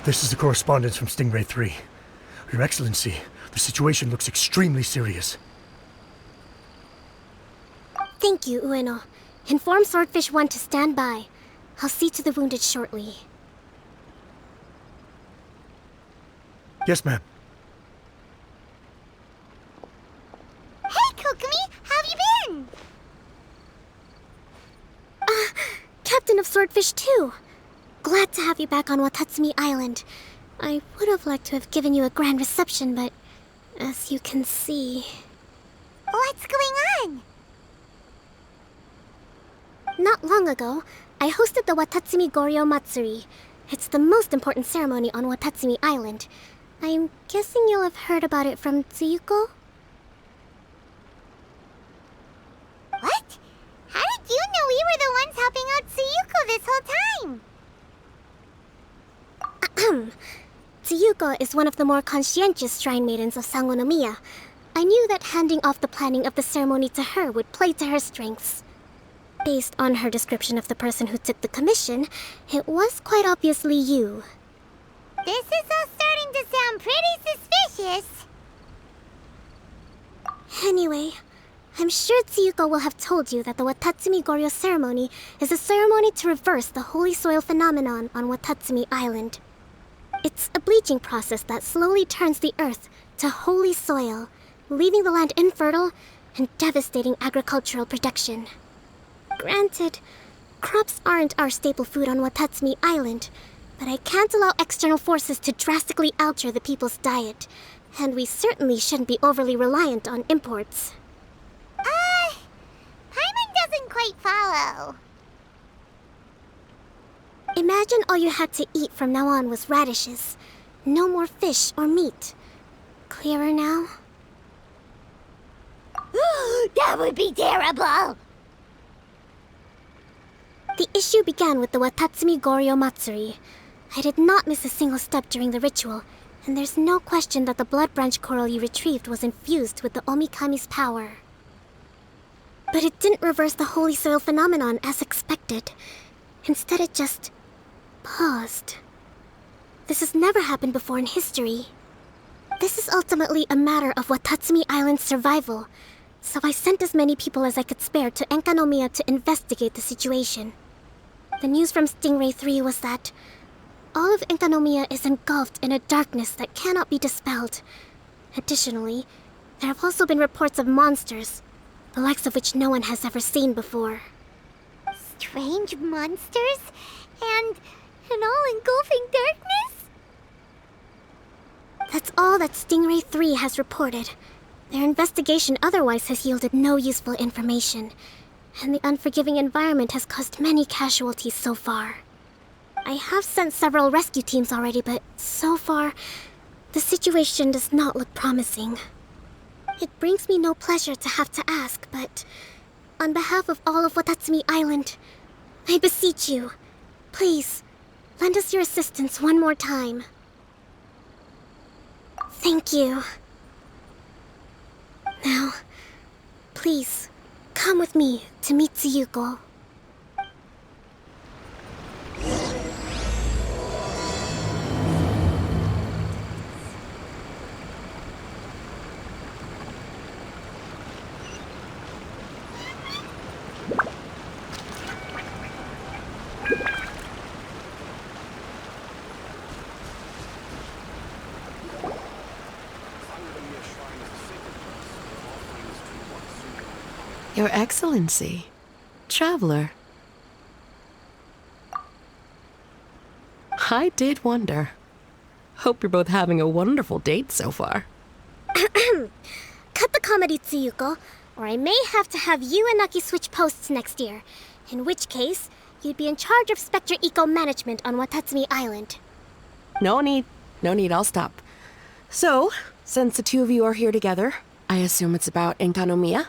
This is the correspondence from Stingray 3. Your Excellency, the situation looks extremely serious. Thank you, Ueno. Inform Swordfish 1 to stand by. I'll see to the wounded shortly. Yes, ma'am. Hey, Kokomi! How have you been? Captain of Swordfish 2. Glad to have you back on Watatsumi Island. I would have liked to have given you a grand reception, but as you can see... What's going on? Not long ago, I hosted the Watatsumi Goryo Matsuri. It's the most important ceremony on Watatsumi Island. I'm guessing you'll have heard about it from Tsuyuko? What? How did you know we were the ones helping out Tsuyuko this whole time? Tsuyuko is one of the more conscientious shrine maidens of Enkanomiya. I knew that handing off the planning of the ceremony to her would play to her strengths. Based on her description of the person who took the commission, it was quite obviously you. This is all starting to sound pretty suspicious. Anyway, I'm sure Tsuyuko will have told you that the Watatsumi Goryo ceremony is a ceremony to reverse the holy soil phenomenon on Watatsumi Island. It's a bleaching process that slowly turns the earth to holy soil, leaving the land infertile and devastating agricultural production. Granted, crops aren't our staple food on Watatsumi Island, but I can't allow external forces to drastically alter the people's diet, and we certainly shouldn't be overly reliant on imports. Paimon doesn't quite follow. Imagine all you had to eat from now on was radishes. No more fish or meat. Clearer now? That would be terrible! The issue began with the Watatsumi Goryo Matsuri. I did not miss a single step during the ritual, and there's no question that the blood branch coral you retrieved was infused with the Omikami's power. But it didn't reverse the holy soil phenomenon as expected. Instead, it just paused. This has never happened before in history. This is ultimately a matter of Watatsumi Island's survival, so I sent as many people as I could spare to Enkanomiya to investigate the situation. The news from Stingray 3 was that all of Enkanomiya is engulfed in a darkness that cannot be dispelled. Additionally, there have also been reports of monsters, the likes of which no one has ever seen before. Strange monsters? And an all-engulfing darkness? That's all that Stingray 3 has reported. Their investigation otherwise has yielded no useful information, and the unforgiving environment has caused many casualties so far. I have sent several rescue teams already, but so far, the situation does not look promising. It brings me no pleasure to have to ask, but on behalf of all of Watatsumi Island, I beseech you, please, lend us your assistance one more time. Thank you. Now, please, come with me to meet Tsuyuko. Your Excellency, Traveler. I did wonder. Hope you're both having a wonderful date so far. Cut the comedy, Tsuyuko, or I may have to have you and Naki switch posts next year. In which case, you'd be in charge of Spectre Eco Management on Watatsumi Island. No need, I'll stop. So, since the two of you are here together, I assume it's about Enkanomiya?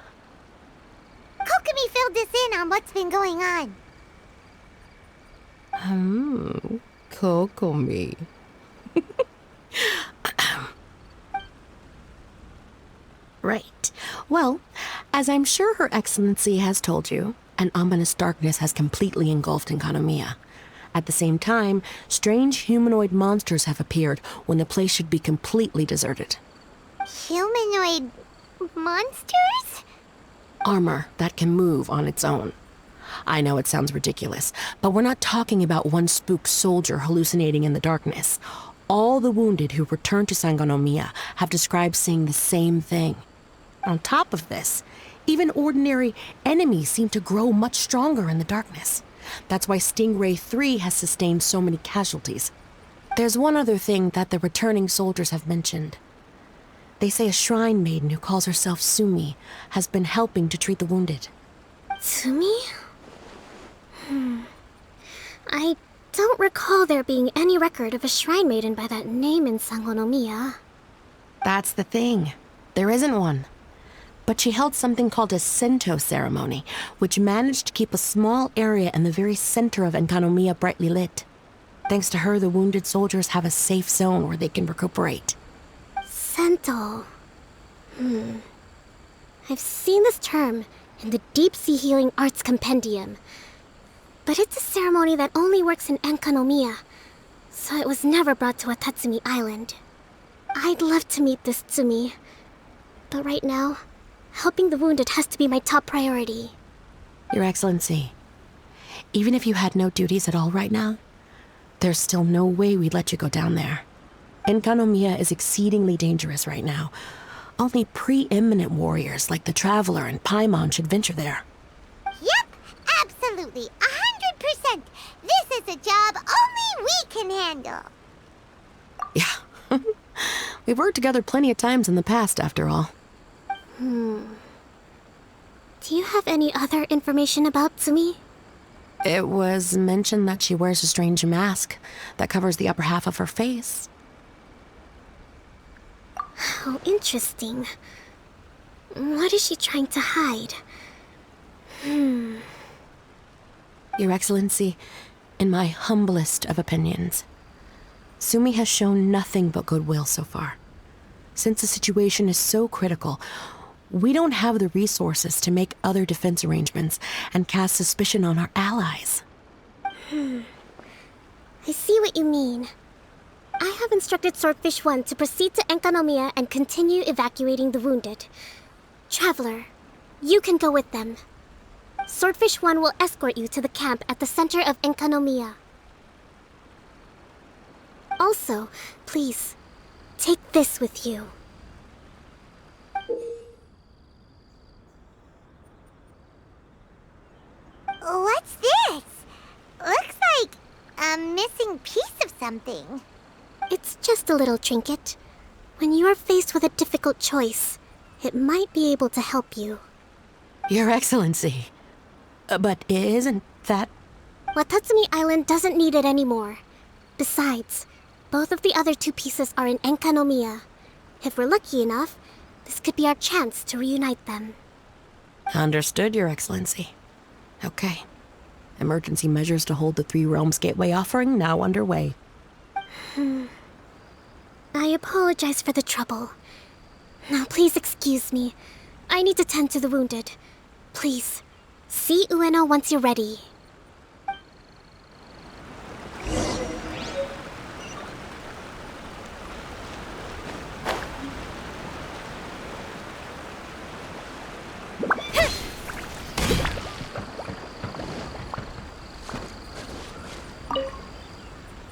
Kokomi filled us in on what's been going on. Kokomi. Right. Well, as I'm sure Her Excellency has told you, an ominous darkness has completely engulfed Enkanomiya. At the same time, strange humanoid monsters have appeared when the place should be completely deserted. Humanoid monsters? Armor that can move on its own. I know it sounds ridiculous, but we're not talking about one spooked soldier hallucinating in the darkness. All the wounded who returned to Enkanomiya have described seeing the same thing. On top of this, even ordinary enemies seem to grow much stronger in the darkness. That's why Stingray 3 has sustained so many casualties. There's one other thing that the returning soldiers have mentioned. They say a shrine maiden who calls herself Sumi has been helping to treat the wounded. Tsumi? I don't recall there being any record of a shrine maiden by that name in Enkanomiya. That's the thing. There isn't one. But she held something called a Sento ceremony, which managed to keep a small area in the very center of Enkanomiya brightly lit. Thanks to her, the wounded soldiers have a safe zone where they can recuperate. Sento. I've seen this term in the Deep Sea Healing Arts Compendium. But it's a ceremony that only works in Enkanomiya, so it was never brought to Watatsumi Island. I'd love to meet this Tsumi, but right now, helping the wounded has to be my top priority. Your Excellency, even if you had no duties at all right now, there's still no way we'd let you go down there. Enkanomiya is exceedingly dangerous right now. Only preeminent warriors like the Traveler and Paimon should venture there. Yep, absolutely, 100%. This is a job only we can handle. Yeah. We've worked together plenty of times in the past, after all. Do you have any other information about Tsumi? It was mentioned that she wears a strange mask that covers the upper half of her face. How interesting. What is she trying to hide? Your Excellency, in my humblest of opinions, Sumi has shown nothing but goodwill so far. Since the situation is so critical, we don't have the resources to make other defense arrangements and cast suspicion on our allies. I see what you mean. I have instructed Swordfish 1 to proceed to Enkanomiya and continue evacuating the wounded. Traveler, you can go with them. Swordfish 1 will escort you to the camp at the center of Enkanomiya. Also, please, take this with you. What's this? Looks like a missing piece of something. It's just a little trinket. When you are faced with a difficult choice, it might be able to help you. Your Excellency. But isn't that... Watatsumi Island doesn't need it anymore. Besides, both of the other two pieces are in Enkanomiya. If we're lucky enough, this could be our chance to reunite them. Understood, Your Excellency. Okay. Emergency measures to hold the Three Realms Gateway offering now underway. I apologize for the trouble. Now please excuse me. I need to tend to the wounded. Please, see Ueno once you're ready.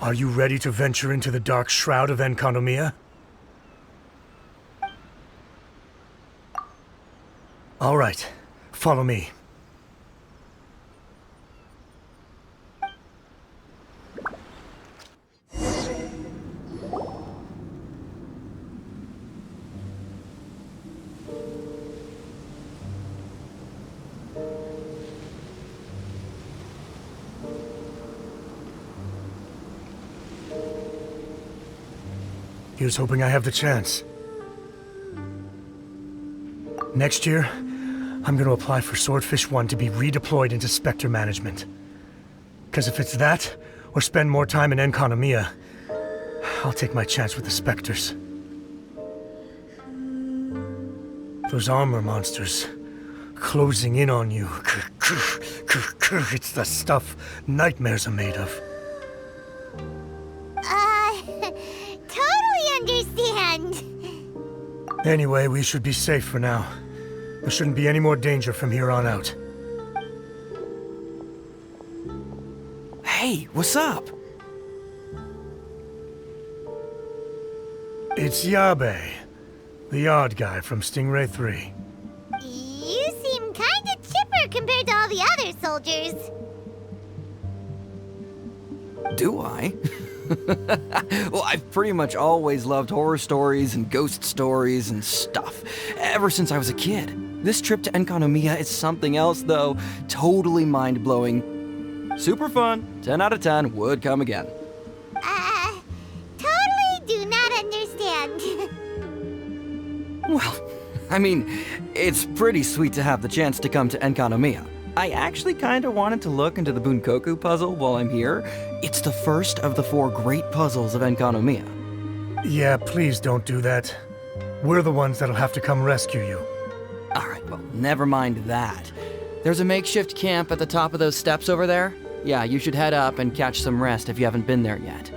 Are you ready to venture into the dark shroud of Enkanomiya? All right, follow me. Here's hoping I have the chance. Next year, I'm going to apply for Swordfish 1 to be redeployed into Spectre management. Because if it's that, or spend more time in Enkanomiya, I'll take my chance with the Spectres. Those armor monsters, closing in on you. It's the stuff nightmares are made of. Totally understand. Anyway, we should be safe for now. There shouldn't be any more danger from here on out. Hey, what's up? It's Yabe, the odd guy from Stingray 3. You seem kinda chipper compared to all the other soldiers. Do I? Well, I've pretty much always loved horror stories and ghost stories and stuff, ever since I was a kid. This trip to Enkanomiya is something else, though. Totally mind-blowing. Super fun. 10 out of 10. Would come again. Totally do not understand. Well, I mean, it's pretty sweet to have the chance to come to Enkanomiya. I actually kinda wanted to look into the Bunkoku puzzle while I'm here. It's the first of the 4 great puzzles of Enkanomiya. Yeah, please don't do that. We're the ones that'll have to come rescue you. Alright, well, never mind that. There's a makeshift camp at the top of those steps over there. Yeah, you should head up and catch some rest if you haven't been there yet.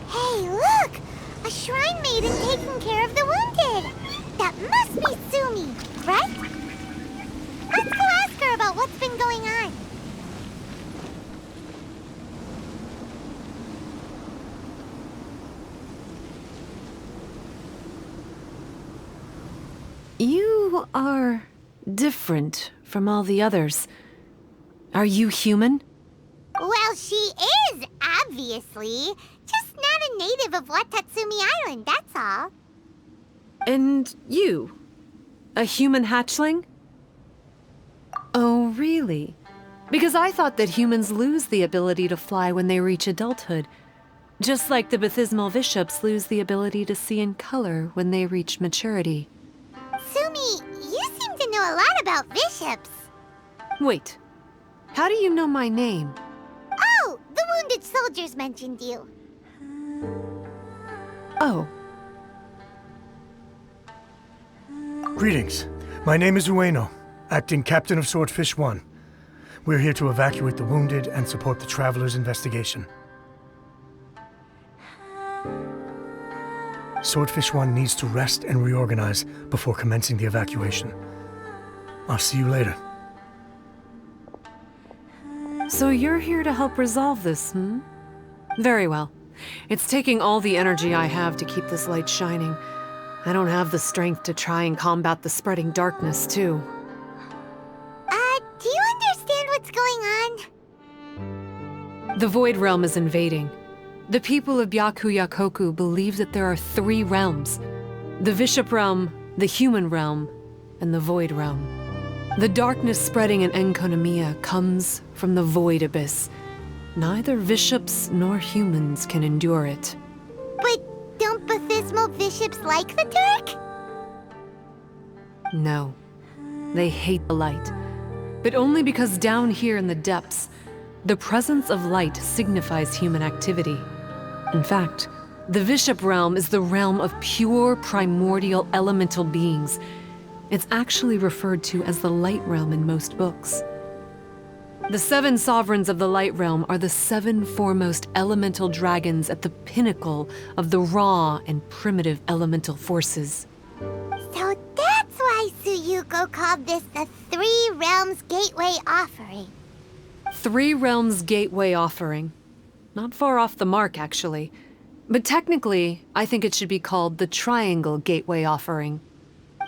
Hey, look! A shrine maiden taking care of the wounded! That must be Sumi, right? Let's go ask her about what's been going on. You are different from all the others. Are you human? Well, she is, obviously. Just not a native of Watatsumi Island, that's all. And you? A human hatchling? Oh, really? Because I thought that humans lose the ability to fly when they reach adulthood. Just like the baptismal bishops lose the ability to see in color when they reach maturity. Sumi, you seem to know a lot about bishops. Wait, how do you know my name? Oh, the wounded soldiers mentioned you. Oh, Greetings. My name is Ueno, acting captain of Swordfish 1. We're here to evacuate the wounded and support the Traveler's investigation. Swordfish 1 needs to rest and reorganize before commencing the evacuation. I'll see you later. so you're here to help resolve this, hmm? Very well. It's taking all the energy I have to keep this light shining. I don't have the strength to try and combat the spreading darkness, too. Do you understand what's going on? The Void Realm is invading. The people of Byakuyakoku believe that there are 3 realms. The Bishop Realm, the Human Realm, and the Void Realm. The darkness spreading in Enkanomiya comes from the Void Abyss. Neither bishops nor humans can endure it. But don't baptismal bishops like the dark? No. They hate the light. But only because down here in the depths, the presence of light signifies human activity. In fact, the Bishop Realm is the realm of pure primordial elemental beings. It's actually referred to as the Light Realm in most books. The 7 sovereigns of the Light Realm are the 7 foremost elemental dragons at the pinnacle of the raw and primitive elemental forces. So that's why Suyuko called this the 3 Realms Gateway Offering. 3 Realms Gateway Offering. Not far off the mark, actually. But technically, I think it should be called the Triangle Gateway Offering.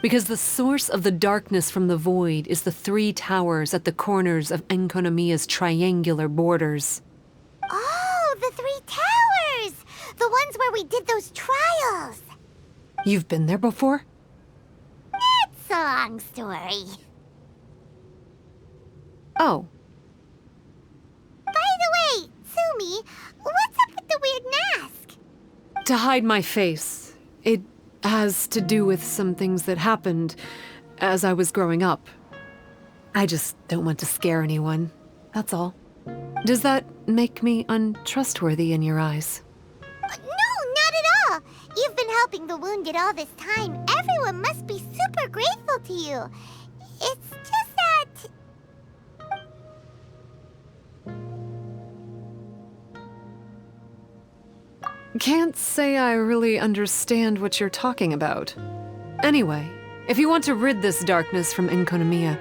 Because the source of the darkness from the void is the 3 towers at the corners of Enkanomiya's triangular borders. Oh, the 3 towers! The ones where we did those trials! You've been there before? It's a long story. Oh, By the way, Sumi, what's up with the weird mask? to hide my face. It has to do with some things that happened as I was growing up. I just don't want to scare anyone, that's all. Does that make me untrustworthy in your eyes? No, not at helping the wounded all this time, everyone must be super grateful to you. It's just that... Can't say I really understand what you're talking about. Anyway, if you want to rid this darkness from Enkanomiya,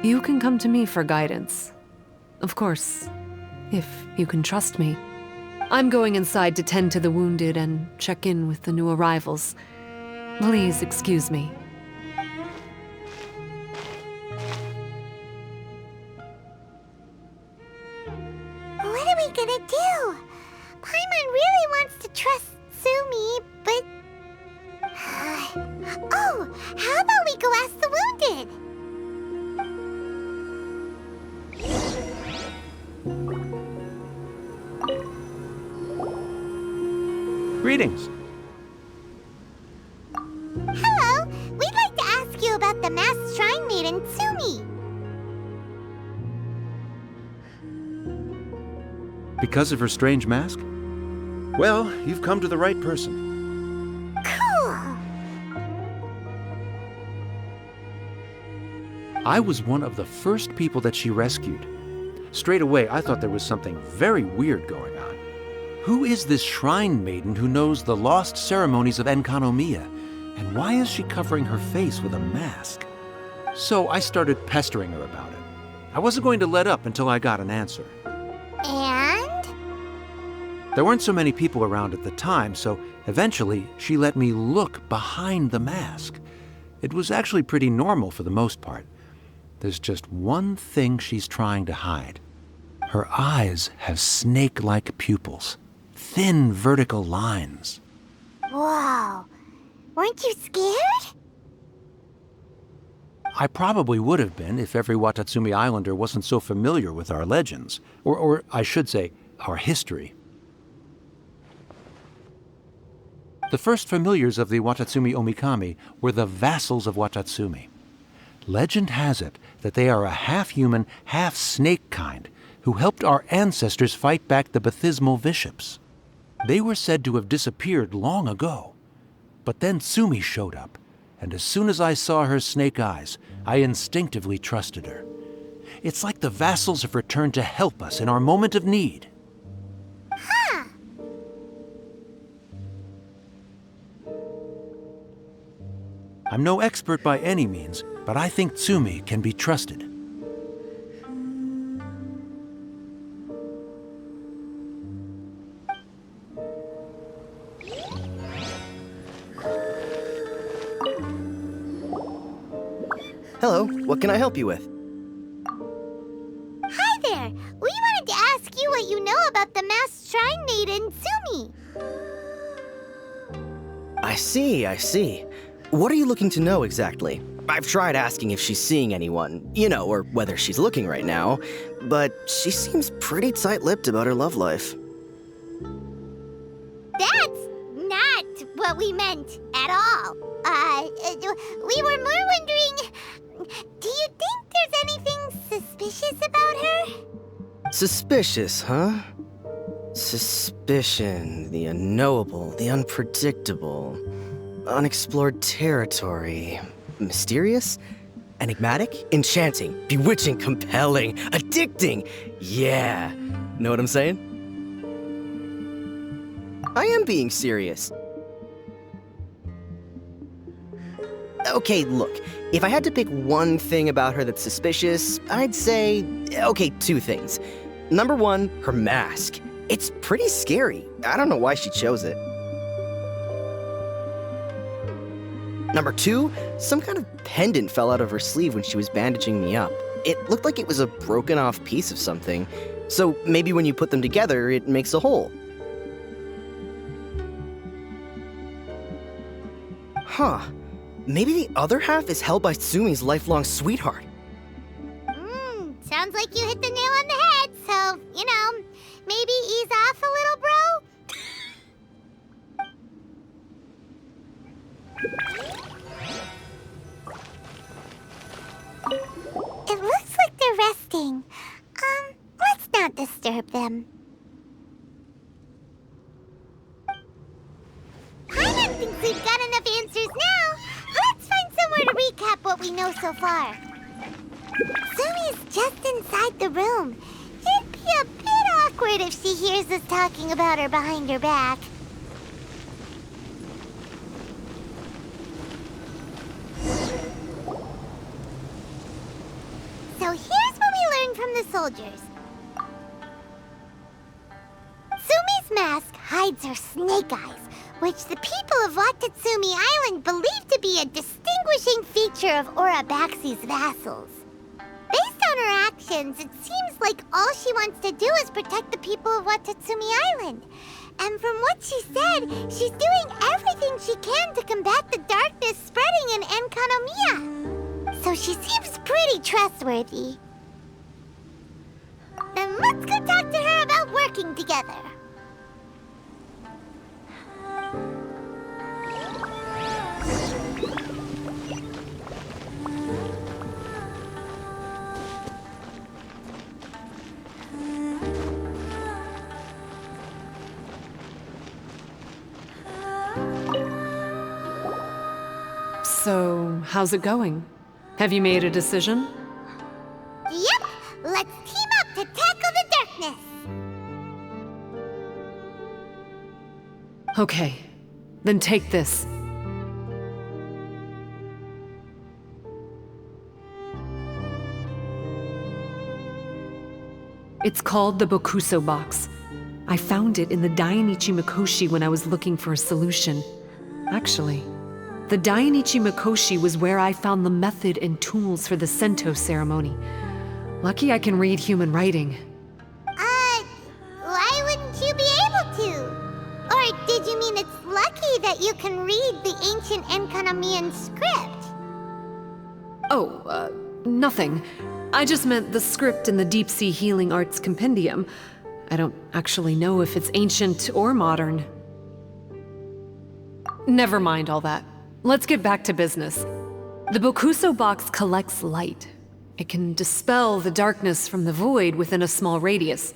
you can come to me for guidance. Of course, if you can trust me. I'm going inside to tend to the wounded and check in with the new arrivals. Please excuse me. What are we gonna do? Paimon really wants to trust Sumi, but... Oh, how about we go ask the wounded? Greetings. Hello, we'd like to ask you about the masked shrine maiden, Sumi. Because of her strange mask? Well, you've come to the right person. Cool. I was one of the first people that she rescued. Straight away, I thought there was something very weird going on. Who is this shrine maiden who knows the lost ceremonies of Enkanomiya? And why is she covering her face with a mask? So I started pestering her about it. I wasn't going to let up until I got an answer. And? There weren't so many people around at the time, so eventually she let me look behind the mask. It was actually pretty normal for the most part. There's just one thing she's trying to hide. Her eyes have snake-like pupils, thin vertical lines. Whoa. Weren't you scared? I probably would have been if every Watatsumi Islander wasn't so familiar with our legends, or I should say, our history. The first familiars of the Watatsumi Omikami were the vassals of Watatsumi. Legend has it that they are a half-human, half-snake kind who helped our ancestors fight back the Baptismal Bishops. They were said to have disappeared long ago. But then Sumi showed up, and as soon as I saw her snake eyes, I instinctively trusted her. It's like the vassals have returned to help us in our moment of need. Huh. I'm no expert by any means, but I think Tsumi can be trusted. Hello, what can I help you with? Hi there. We wanted to ask you what you know about the masked shrine maiden, Sumi. I see. What are you looking to know exactly? I've tried asking if she's seeing anyone, or whether she's looking right now, but she seems pretty tight-lipped about her love life. That's not what we meant at all. We were more wondering, do you think there's anything suspicious about her? Suspicious, huh? Suspicion, the unknowable, the unpredictable, unexplored territory. Mysterious? Enigmatic? Enchanting? Bewitching? Compelling? Addicting? Yeah. Know what I'm saying? I am being serious. Okay, look. If I had to pick one thing about her that's suspicious, I'd say, two things. Number one, her mask. It's pretty scary. I don't know why she chose it. Number two, some kind of pendant fell out of her sleeve when she was bandaging me up. It looked like it was a broken off piece of something. So maybe when you put them together, it makes a whole. Huh. Maybe the other half is held by Sumi's lifelong sweetheart. Sounds like you hit the nail on the head, so, maybe ease off a little, bro? It looks like they're resting. Let's not disturb them. Paimon thinks we've got enough answers now, let's find somewhere to recap what we know so far. Sumi's just inside the room. It'd be a bit awkward if she hears us talking about her behind her back. So here's what we learned from the soldiers. Sumi's mask hides her snake eyes, which the people of Watatsumi Island believe to be a distinguishing feature of Orabaxi's vassals. Based on her actions, it seems like all she wants to do is protect the people of Watatsumi Island. And from what she said, she's doing everything she can to combat the darkness spreading in Enkanomiya. So she seems pretty trustworthy. Then let's go talk to her about working together. So, how's it going? Have you made a decision? Yep, let's team up to tackle the darkness. Okay, then take this. It's called the Bokuso box. I found it in the Dainichi Mikoshi when I was looking for a solution. Actually, the Dainichi Mikoshi was where I found the method and tools for the Sento ceremony. Lucky I can read human writing. Why wouldn't you be able to? Or did you mean it's lucky that you can read the ancient Enkanomiyan script? Oh, nothing. I just meant the script in the Deep Sea Healing Arts Compendium. I don't actually know if it's ancient or modern. Never mind all that. Let's get back to business. The Bokuso box collects light. It can dispel the darkness from the void within a small radius.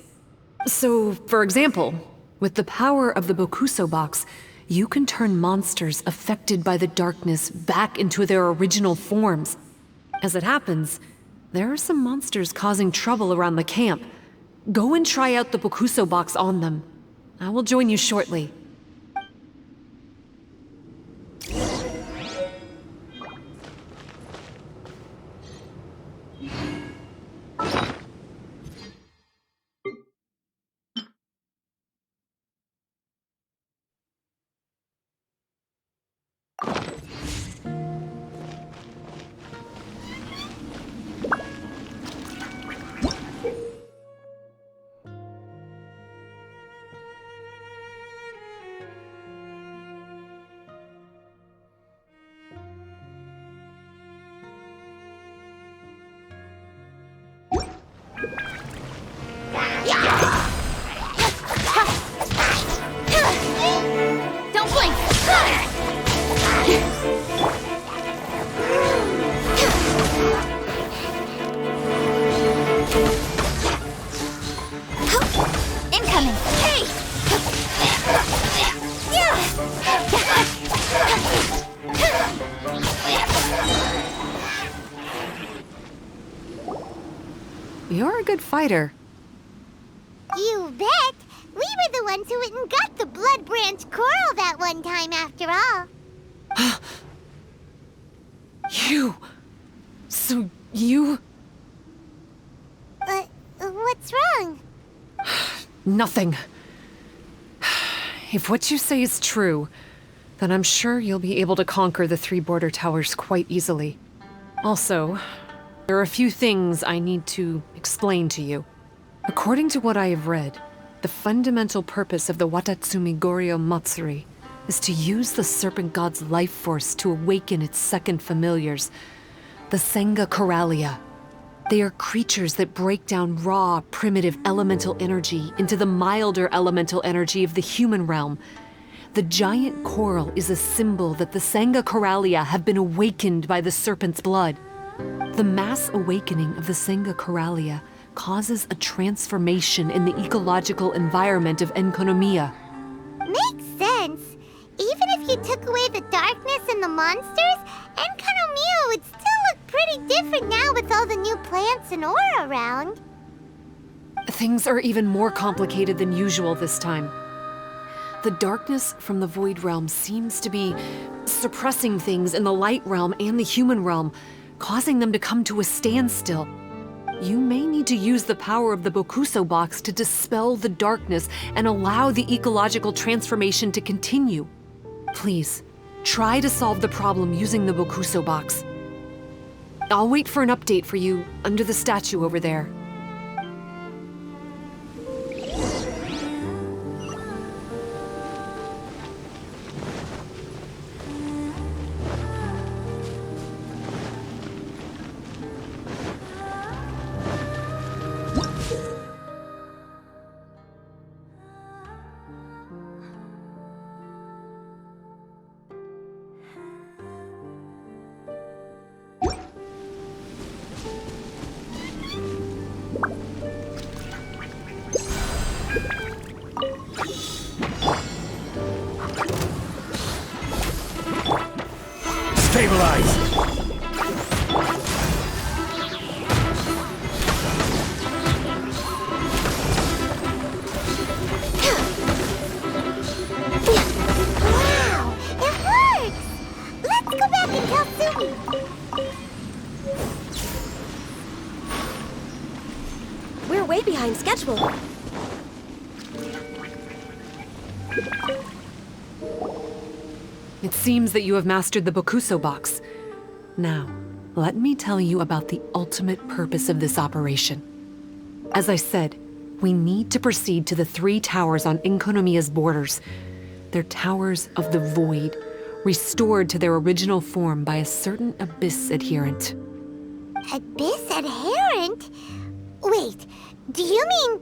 So, for example, with the power of the Bokuso box, you can turn monsters affected by the darkness back into their original forms. As it happens, there are some monsters causing trouble around the camp. Go and try out the Bokuso box on them. I will join you shortly. Don't blink! Incoming! Hey! You're a good fighter. You bet! We were the ones who went and got the blood branch coral that one time, after all. You... So you... What's wrong? Nothing. If what you say is true, then I'm sure you'll be able to conquer the 3 border towers quite easily. Also, there are a few things I need to explain to you. According to what I have read, the fundamental purpose of the Watatsumi Goryo Matsuri is to use the serpent god's life force to awaken its second familiars, the Senga Coralia. They are creatures that break down raw, primitive elemental energy into the milder elemental energy of the human realm. The giant coral is a symbol that the Senga Coralia have been awakened by the serpent's blood. The mass awakening of the Senga Coralia causes a transformation in the ecological environment of Enkanomiya. Makes sense. Even if if you took away the darkness and the monsters, Enkanomiya would still look pretty different now with all the new plants and ore around. Things are even more complicated than usual this time. The darkness from the Void Realm seems to be suppressing things in the Light Realm and the human realm, causing them to come to a standstill. You may need to use the power of the Bokuso box to dispel the darkness and allow the ecological transformation to continue. Please, try to solve the problem using the Bokuso box. I'll wait for an update for you under the statue over there. Stabilize! Wow, it works! Let's go back and tell Sumi. We're way behind schedule. It seems that you have mastered the Bokuso box. Now, let me tell you about the ultimate purpose of this operation. As I said, we need to proceed to the 3 towers on Enkanomiya's borders. They're towers of the void, restored to their original form by a certain Abyss adherent. Abyss adherent? Wait, do you mean...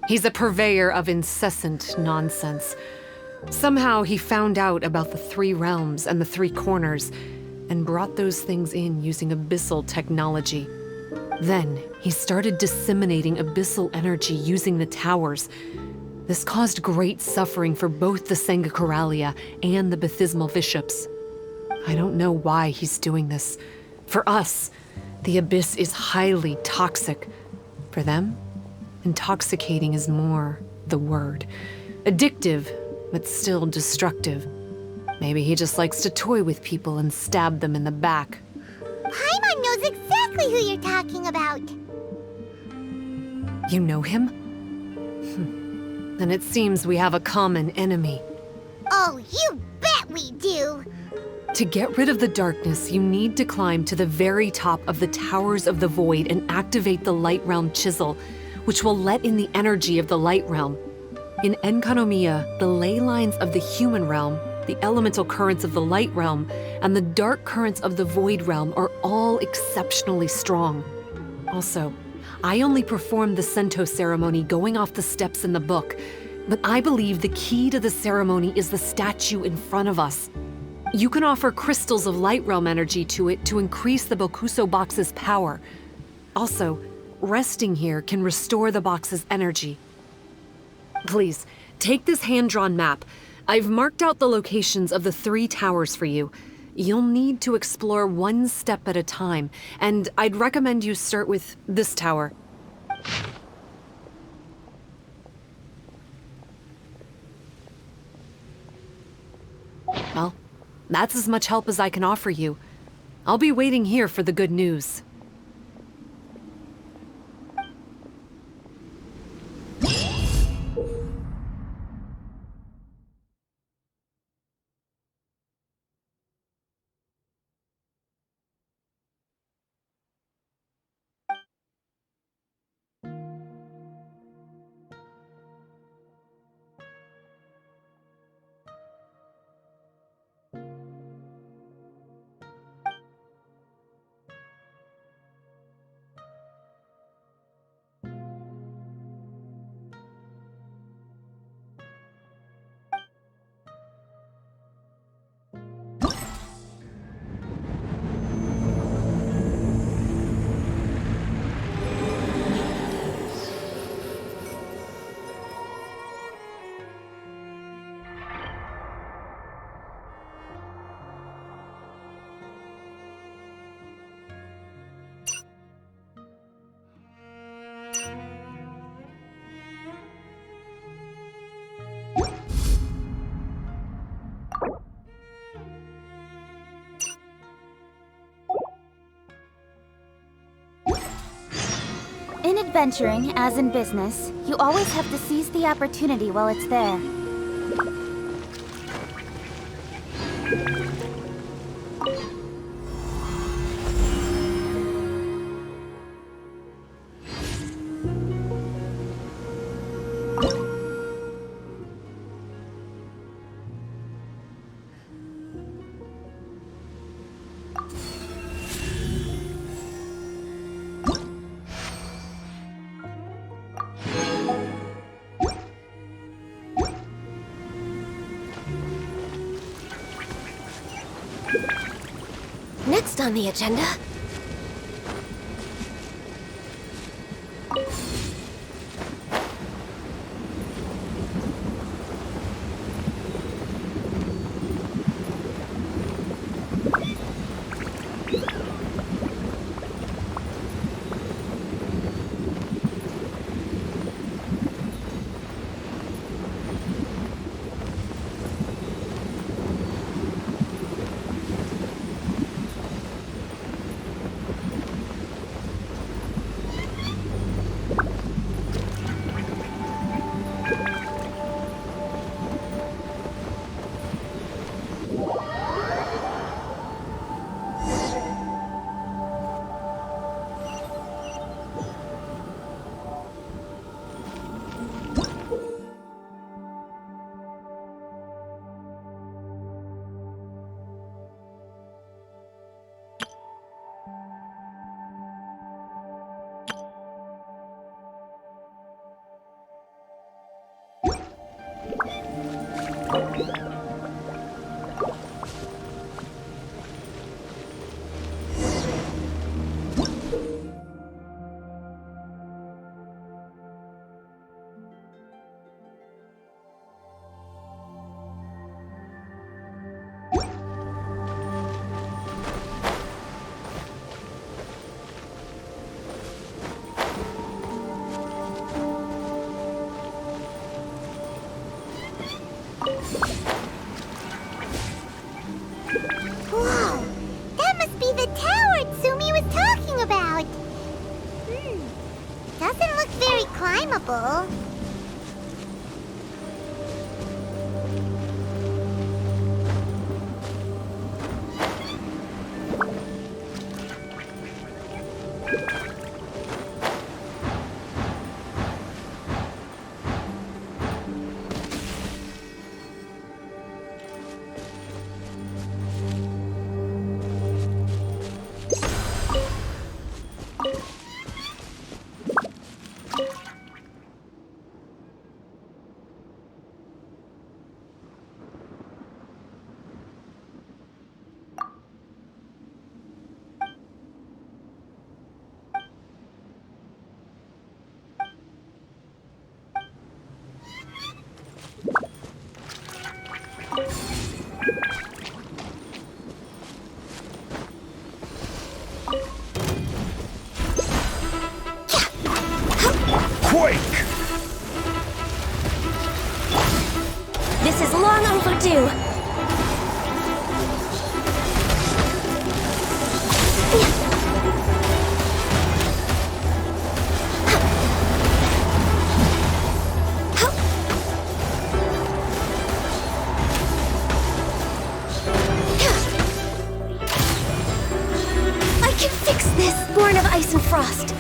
He's a purveyor of incessant nonsense. Somehow he found out about the 3 realms and the 3 corners, and brought those things in using abyssal technology. Then he started disseminating abyssal energy using the towers. This caused great suffering for both the Sangakaralia and the Baptismal Bishops. I don't know why he's doing this. For us, the Abyss is highly toxic. For them, intoxicating is more the word. Addictive, but still destructive. Maybe he just likes to toy with people and stab them in the back. Paimon knows exactly who you're talking about. You know him? Then it seems we have a common enemy. Oh, you bet we do! To get rid of the darkness, you need to climb to the very top of the Towers of the Void and activate the Light Realm Chisel, which will let in the energy of the Light Realm. In Enkanomiya, the ley lines of the human realm, the elemental currents of the Light Realm, and the dark currents of the Void Realm are all exceptionally strong. Also, I only performed the Sento ceremony going off the steps in the book, but I believe the key to the ceremony is the statue in front of us. You can offer crystals of Light Realm energy to it to increase the Bokuso box's power. Also, resting here can restore the box's energy. Please, take this hand-drawn map. I've marked out the locations of the 3 towers for you. You'll need to explore one step at a time, and I'd recommend you start with this tower. Well, that's as much help as I can offer you. I'll be waiting here for the good news. adventuring, as in business, you always have to seize the opportunity while it's there. Next on the agenda... Whoa! That must be the tower Tsumi was talking about! Doesn't look very climbable. This is long overdue. I can fix this, born of ice and frost.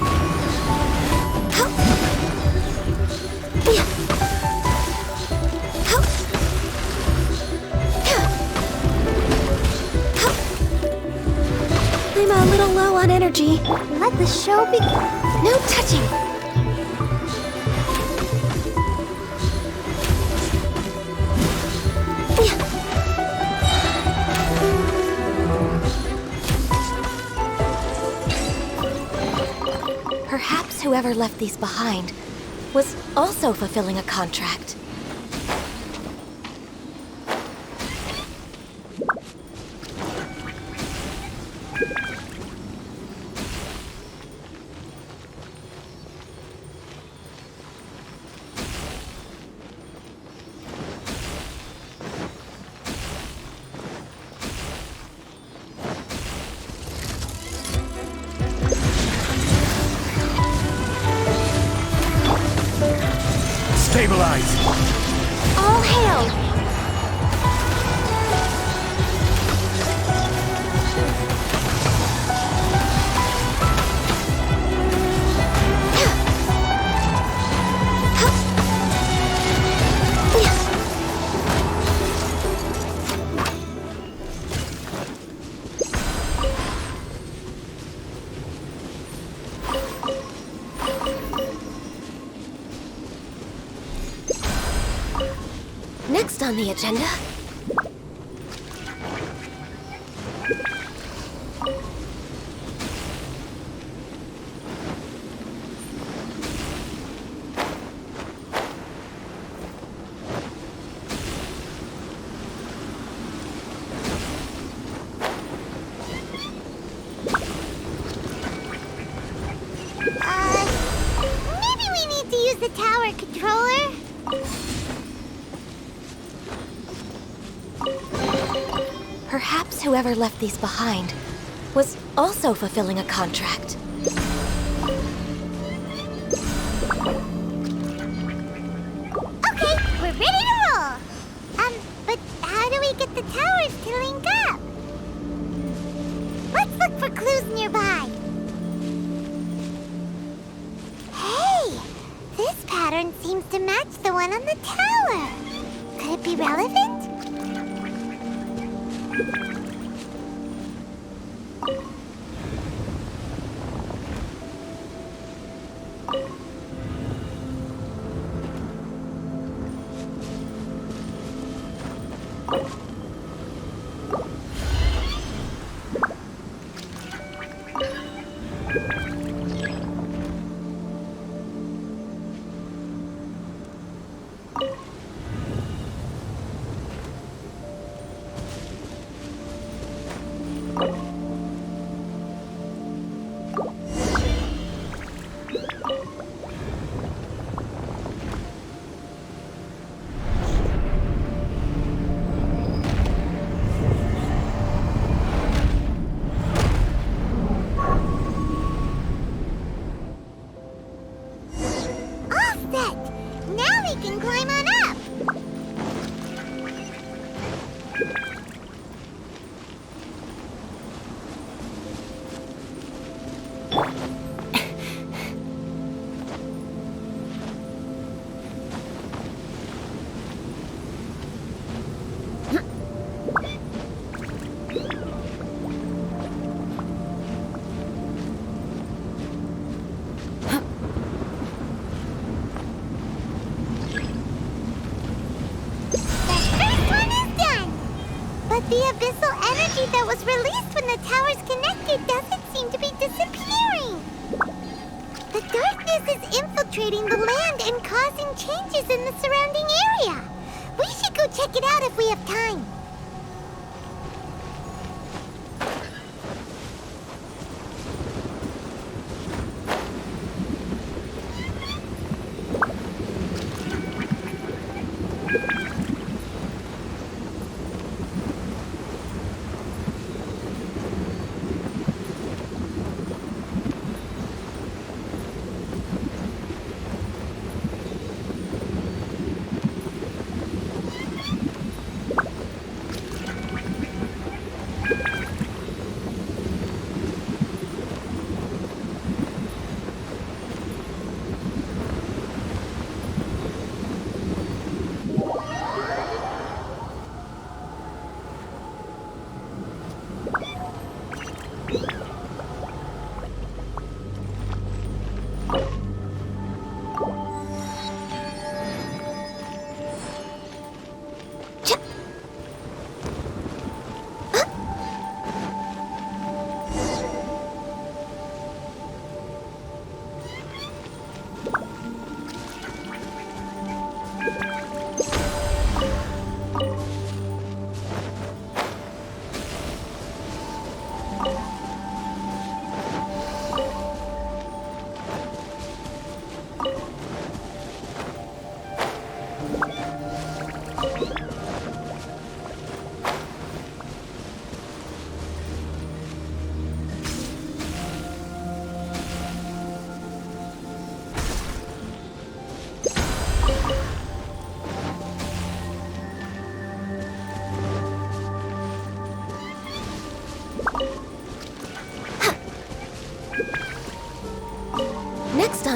I'm a little low on energy. Let the show begin. No touching. Perhaps whoever left these behind was also fulfilling a contract. rise. All hail! Next on the agenda... Maybe we need to use the tower controller? Perhaps whoever left these behind was also fulfilling a contract. Okay, we're ready to roll! But how do we get the towers to link up? Let's look for clues nearby. Hey! This pattern seems to match the one on the tower. Could it be relevant? Now we can climb on up! The abyssal energy that was released when the towers connected doesn't seem to be disappearing. The darkness is infiltrating the land and causing changes in the surrounding area. We should go check it out if we have time.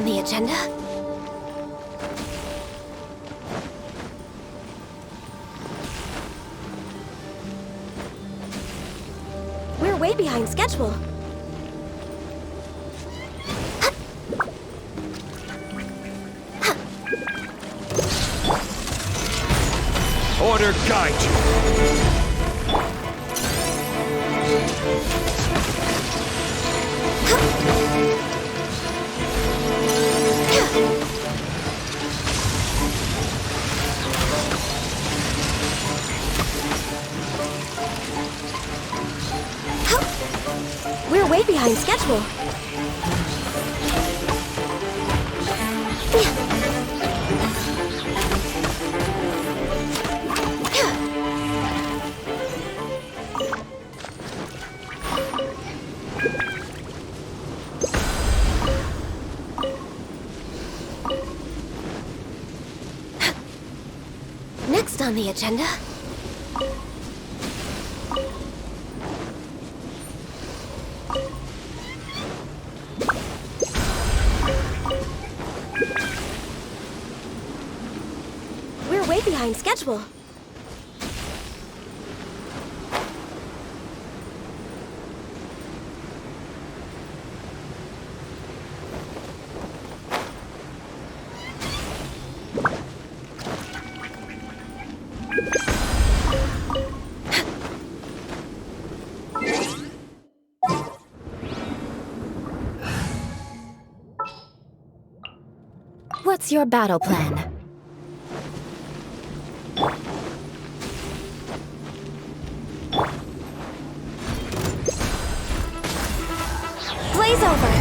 on the agenda? We're way behind schedule. Order guide you. We're way behind schedule. Next on the agenda. We're way behind schedule. What's your battle plan? Blaze over!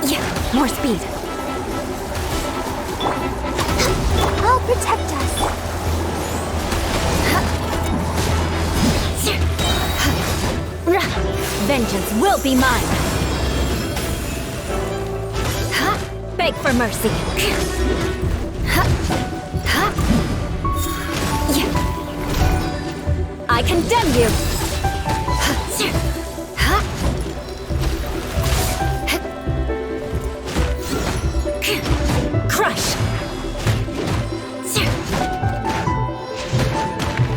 Yeah, more speed. I'll protect us. Vengeance will be mine! Beg for mercy! I condemn you! Crush!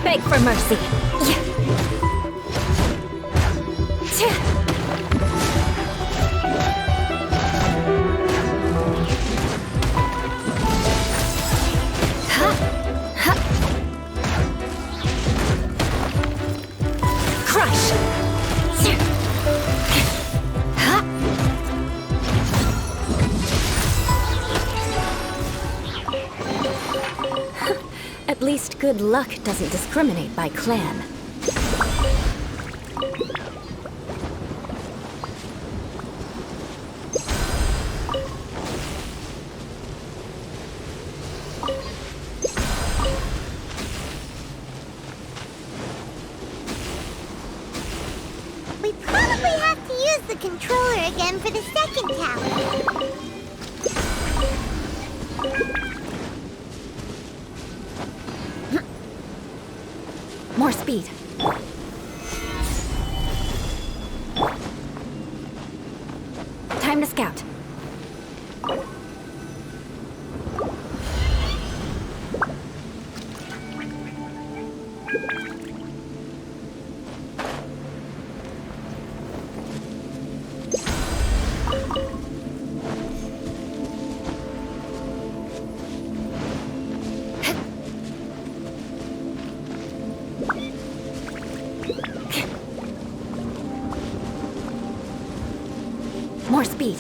Beg for mercy! Crush! At least good luck doesn't discriminate by clan. We probably have to use the controller again for the second tower. More speed. Time to scout. More speed.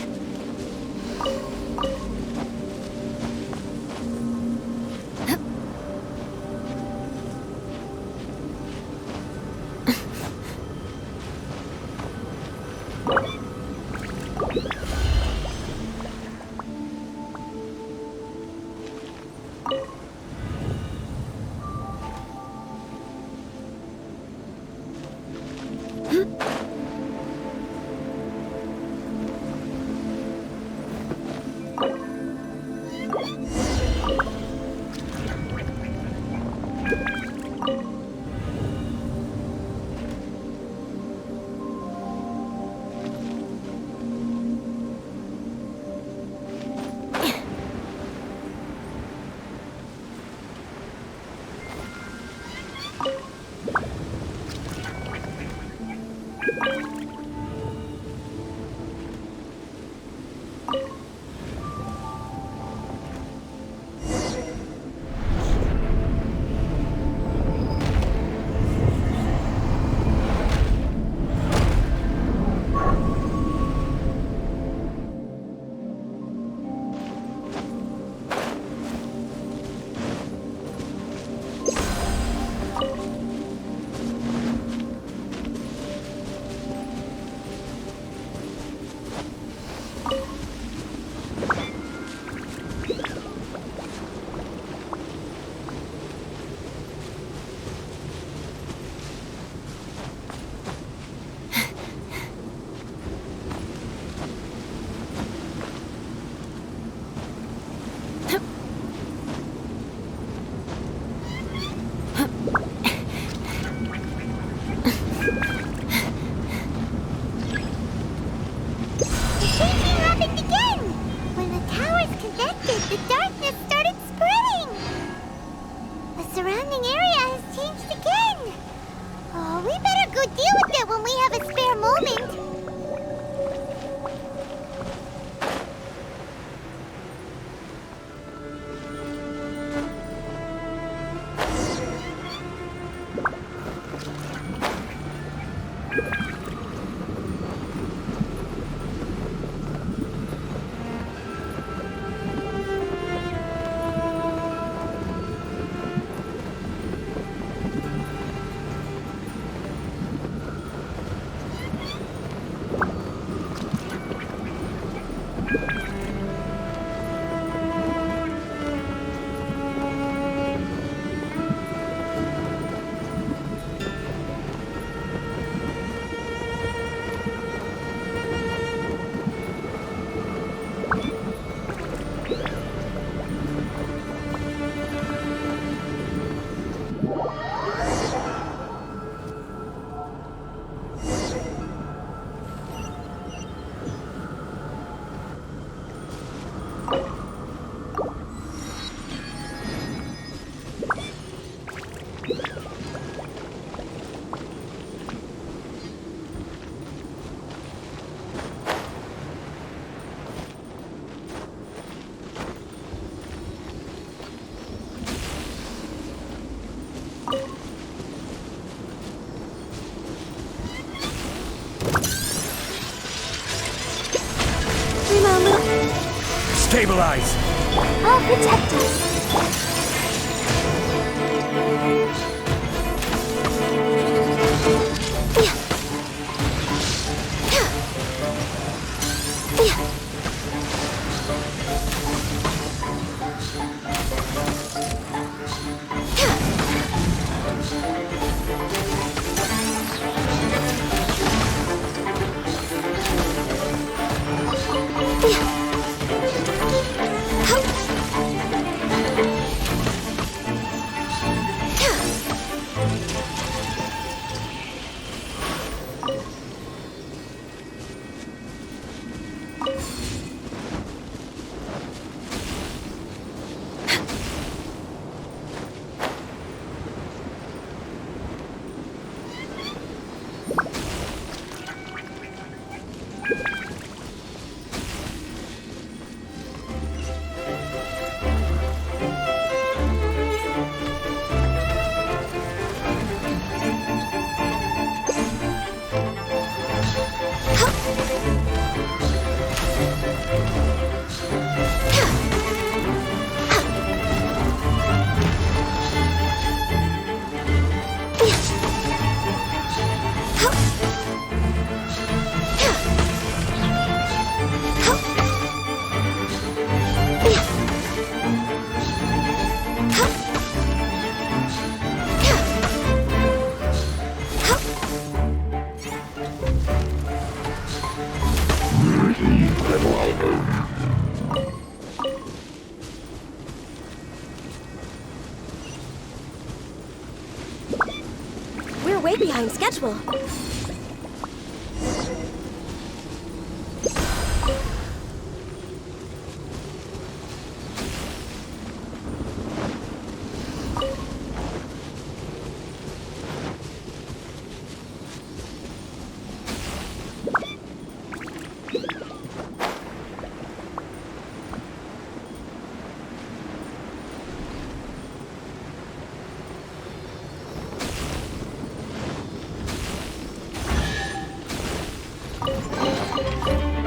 Stabilize! I'll protect us. We're way behind schedule.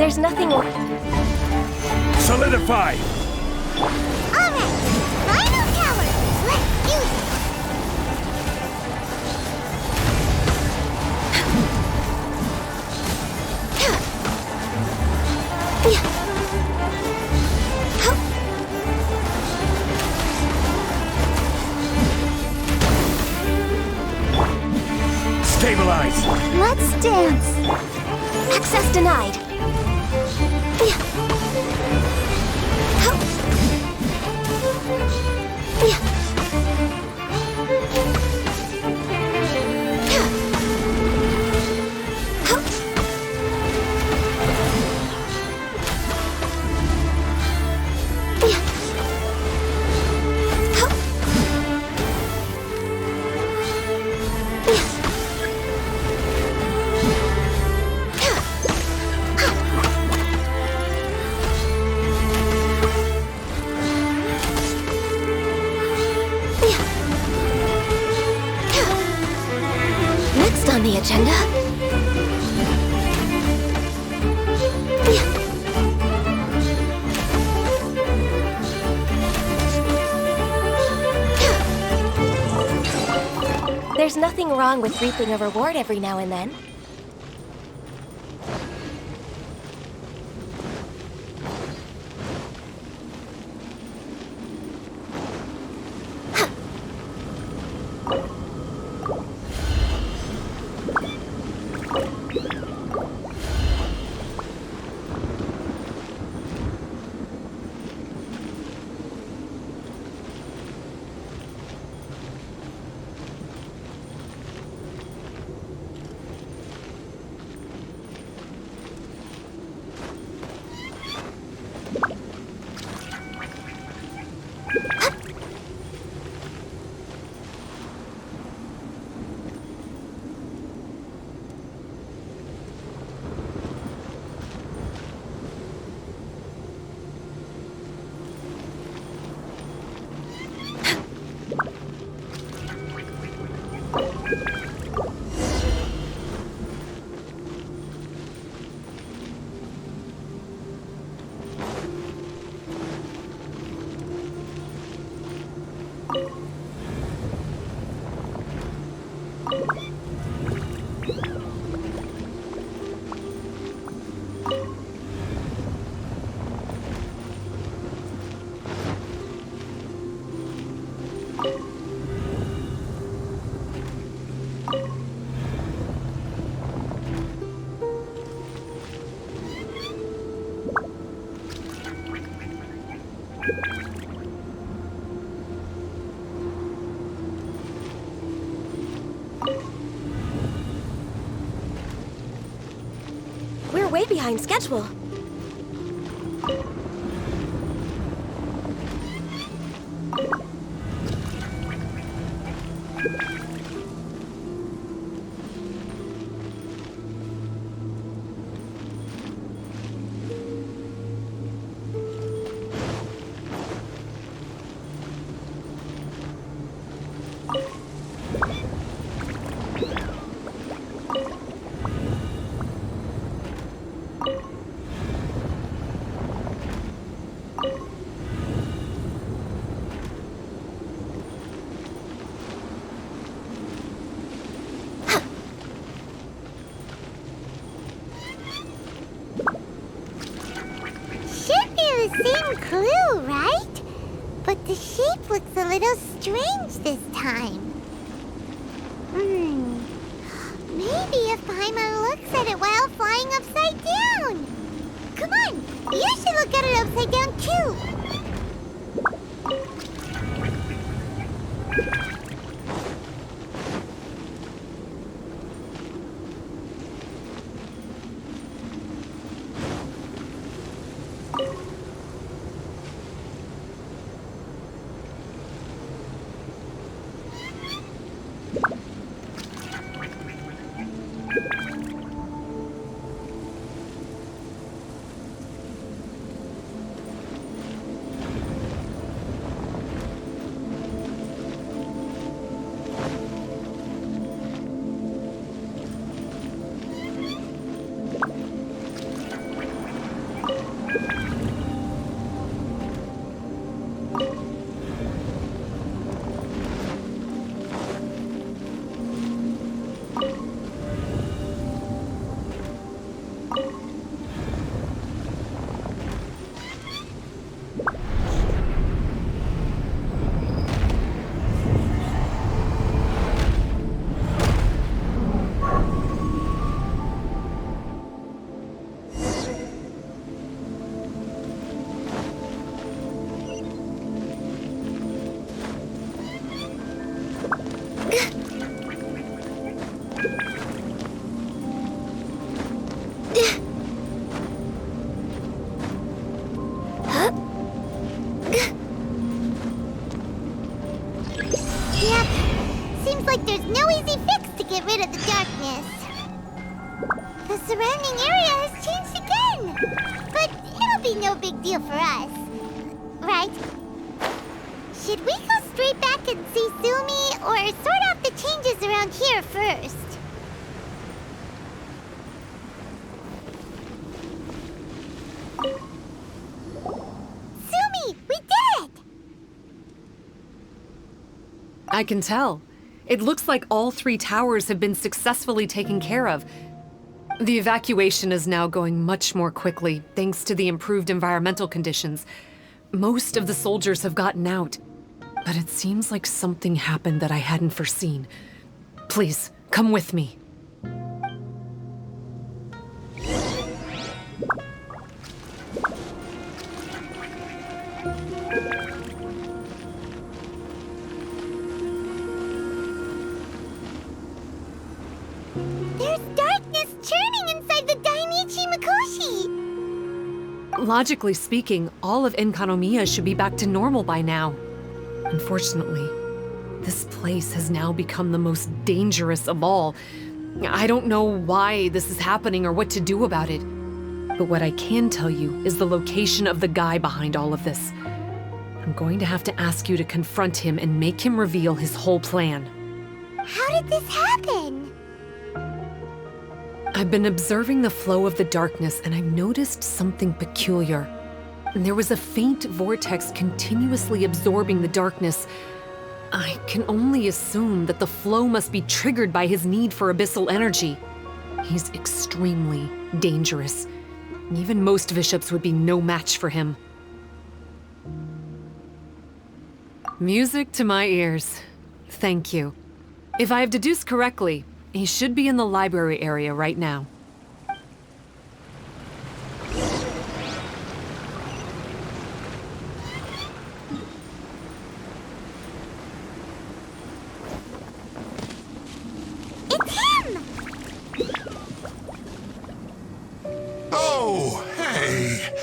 There's nothing... Solidify! Alright, final tower! Let's use it! Stabilize! Let's dance! Access denied. Next on the agenda... There's nothing wrong with reaping a reward every now and then. We're way behind schedule. Should be the same clue, right? But the shape looks a little strange this time. Maybe if Paimon looks at it while flying upside down. Come on, you should look at it upside down too. out of the darkness. The surrounding area has changed again. But it'll be no big deal for us. Right? Should we go straight back and see Sumi, or sort out the changes around here first? Sumi, we did it! I can tell. It looks like all 3 towers have been successfully taken care of. The evacuation is now going much more quickly, thanks to the improved environmental conditions. Most of the soldiers have gotten out, but it seems like something happened that I hadn't foreseen. Please, come with me. There's darkness churning inside the Dainichi Mikoshi! Logically speaking, all of Enkanomiya should be back to normal by now. Unfortunately, this place has now become the most dangerous of all. I don't know why this is happening or what to do about it. But what I can tell you is the location of the guy behind all of this. I'm going to have to ask you to confront him and make him reveal his whole plan. How did this happen? I've been observing the flow of the darkness, and I've noticed something peculiar. There was a faint vortex continuously absorbing the darkness. I can only assume that the flow must be triggered by his need for abyssal energy. He's extremely dangerous. Even most bishops would be no match for him. Music to my ears. Thank you. If I have deduced correctly, he should be in the library area right now. It's him! Oh, hey!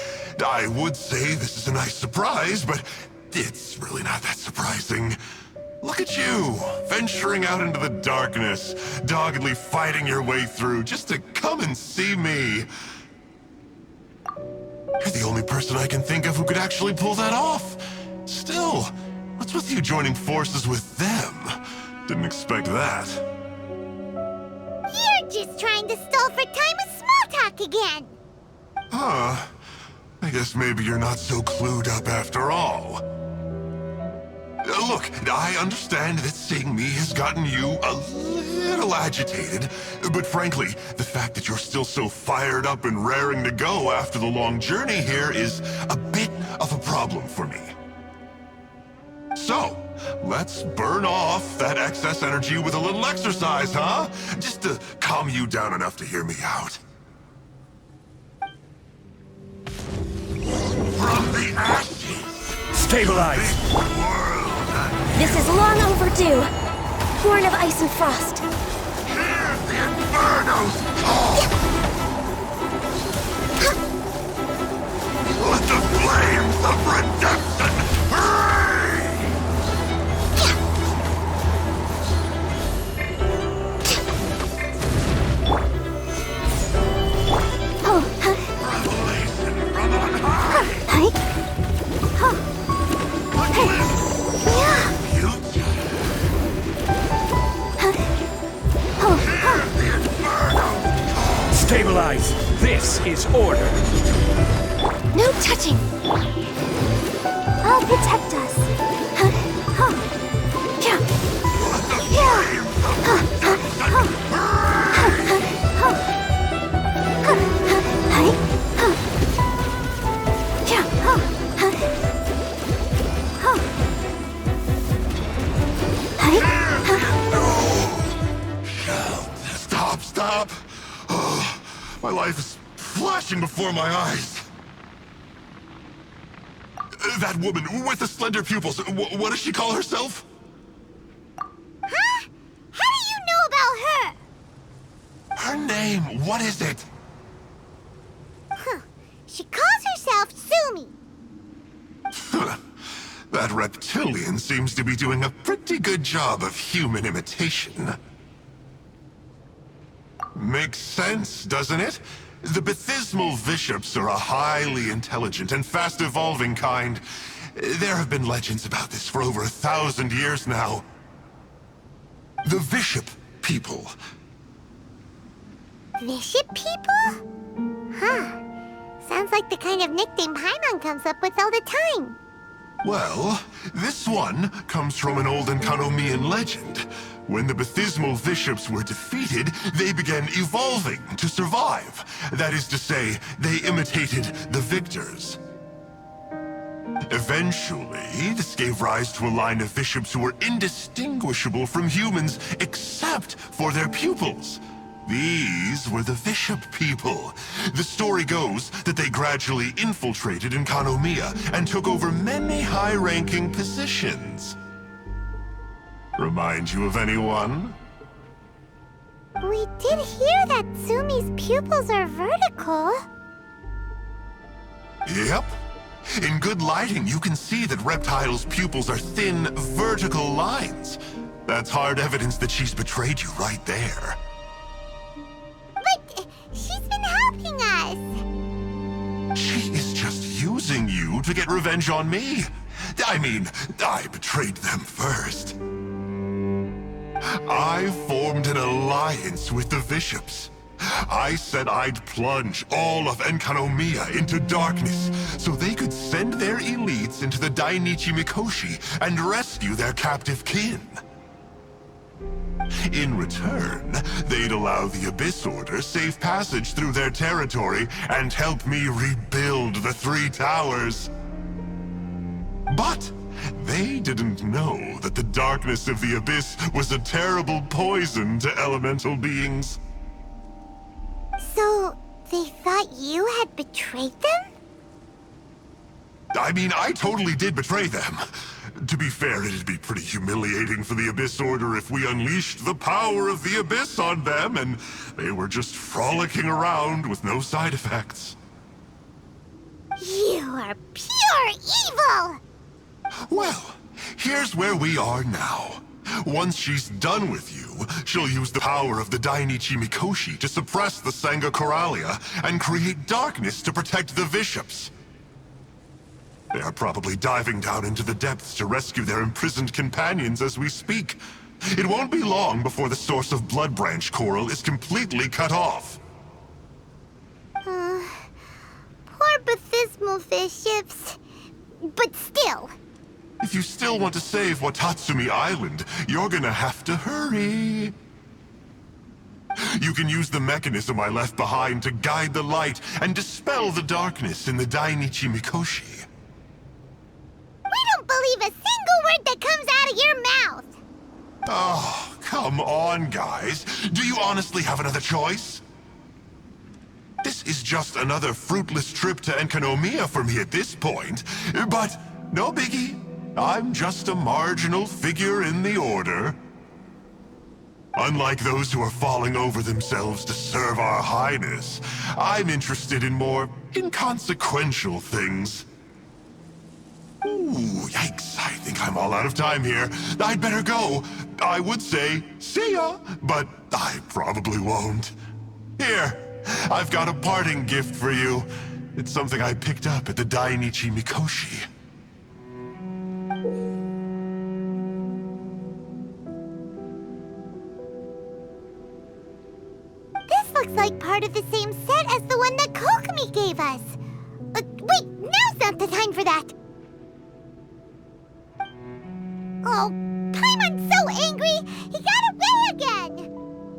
I would say this is a nice surprise, but it's really not that surprising. Look at you, venturing out into the darkness, doggedly fighting your way through just to come and see me. You're the only person I can think of who could actually pull that off. Still, what's with you joining forces with them? Didn't expect that. You're just trying to stall for time with small talk again! Huh. I guess maybe you're not so clued up after all. Look, I understand that seeing me has gotten you a little agitated, but frankly, the fact that you're still so fired up and raring to go after the long journey here is a bit of a problem for me. So, let's burn off that excess energy with a little exercise, huh? Just to calm you down enough to hear me out. From the ashes! Stabilize! This is long overdue. Born of ice and frost. Hear the Inferno's call! Let the flames of redemption rage! Revelation from on high! Stabilize! This is order! No touching. I'll protect us. Stop! Oh, my life is flashing before my eyes. That woman with the slender pupils, what does she call herself? Huh? How do you know about her? Her name, what is it? Huh. She calls herself Sumi. That reptilian seems to be doing a pretty good job of human imitation. makes sense, doesn't it? The Baptismal Bishops are a highly intelligent and fast-evolving kind. There have been legends about this for over 1,000 years now. The Bishop people. Bishop people? Huh. Sounds like the kind of nickname Paimon comes up with all the time. Well, this one comes from an old Enkanomiyan legend. When the Baptismal Bishops were defeated, they began evolving to survive. That is to say, they imitated the victors. Eventually, this gave rise to a line of bishops who were indistinguishable from humans except for their pupils. These were the Bishop people. The story goes that they gradually infiltrated Enkanomiya and took over many high-ranking positions. Remind you of anyone? We did hear that Tsumi's pupils are vertical. Yep. In good lighting, you can see that Reptile's pupils are thin, vertical lines. That's hard evidence that she's betrayed you right there. But she's been helping us. She is just using you to get revenge on me. I mean, I betrayed them first. I formed an alliance with the bishops. I said I'd plunge all of Enkanomiya into darkness so they could send their elites into the Dainichi Mikoshi and rescue their captive kin. In return, they'd allow the Abyss Order safe passage through their territory and help me rebuild the Three Towers. But they didn't know that the darkness of the Abyss was a terrible poison to elemental beings. So, they thought you had betrayed them? I mean, I totally did betray them. To be fair, it'd be pretty humiliating for the Abyss Order if we unleashed the power of the Abyss on them and they were just frolicking around with no side effects. You are pure evil! Well, here's where we are now. Once she's done with you, she'll use the power of the Dainichi Mikoshi to suppress the Sangha Coralia and create darkness to protect the bishops. They are probably diving down into the depths to rescue their imprisoned companions as we speak. It won't be long before the source of Blood Branch Coral is completely cut off. Poor Baptismal Bishops. But still. If you still want to save Watatsumi Island, you're gonna have to hurry. You can use the mechanism I left behind to guide the light and dispel the darkness in the Dainichi Mikoshi. We don't believe a single word that comes out of your mouth! Oh, come on, guys. Do you honestly have another choice? This is just another fruitless trip to Enkanomiya for me at this point, but no biggie. I'm just a marginal figure in the Order. Unlike those who are falling over themselves to serve our Highness, I'm interested in more inconsequential things. Ooh, yikes. I think I'm all out of time here. I'd better go. I would say, see ya, but I probably won't. Here, I've got a parting gift for you. It's something I picked up at the Dainichi Mikoshi. This looks like part of the same set as the one that Kokomi gave us. Wait, now's not the time for that. Oh, Paimon's so angry, he got away again.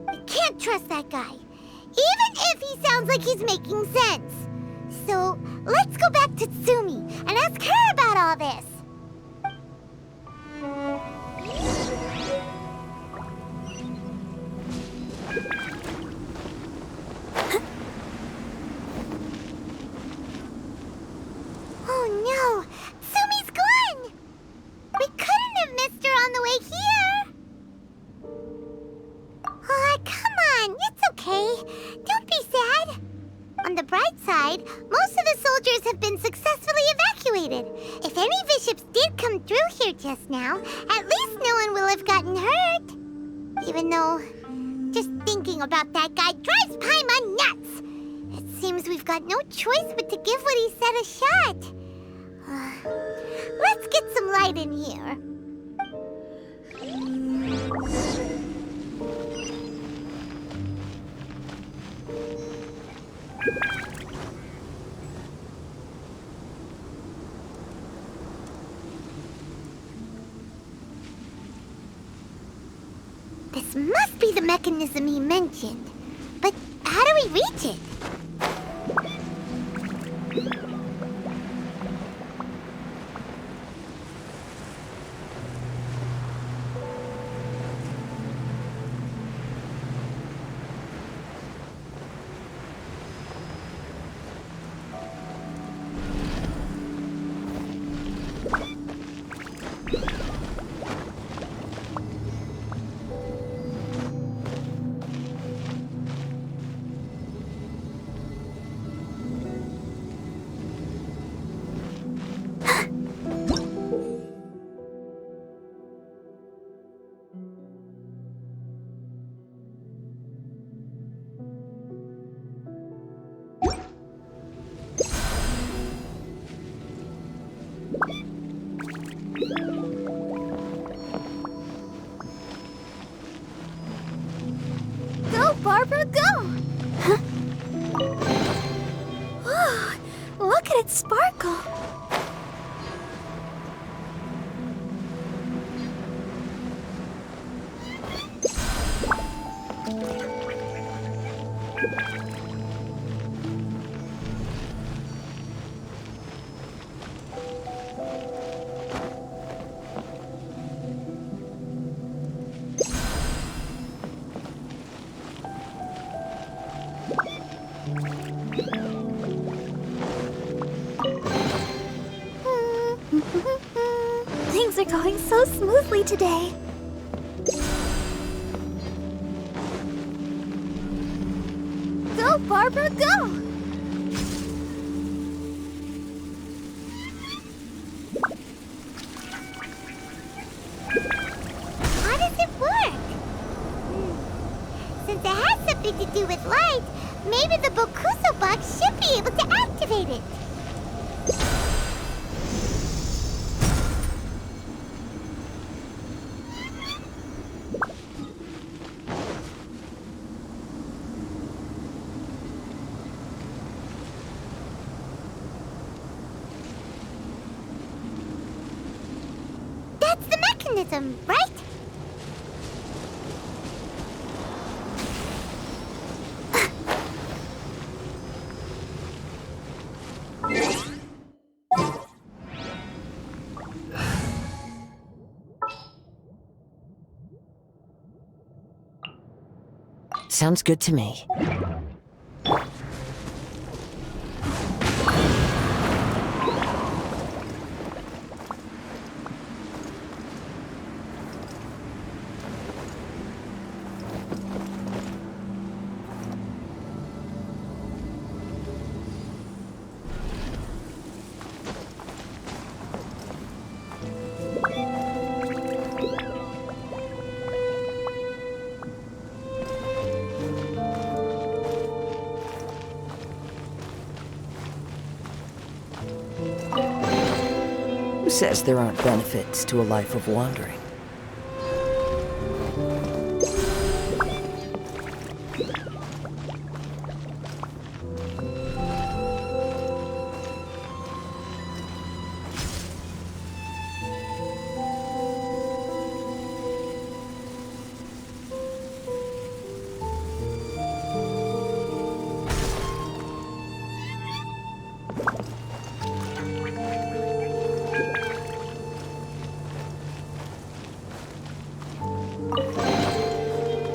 I can't trust that guy, even if he sounds like he's making sense. So, let's go back to Tsumi and ask her about all this. Oh no! Tsumi's gone! We couldn't have missed her on the way here! Oh, come on, it's okay. Don't be sad. On the bright side, most of the soldiers have been successfully evacuated. If any bishops did come through here just now, at least no one will have gotten hurt. Even though, just thinking about that guy drives but to give what he said a shot. Let's get some light in here. This must be the mechanism he mentioned. But how do we reach it? Go, Barbara, go! Whoa, look at it sparkle. Things are going so smoothly today. Go, Barbara, go! How does it work? Since it has something to do with light, maybe the Bokuso box should be able to activate it. That's the mechanism, right? Sounds good to me. Who says there aren't benefits to a life of wandering?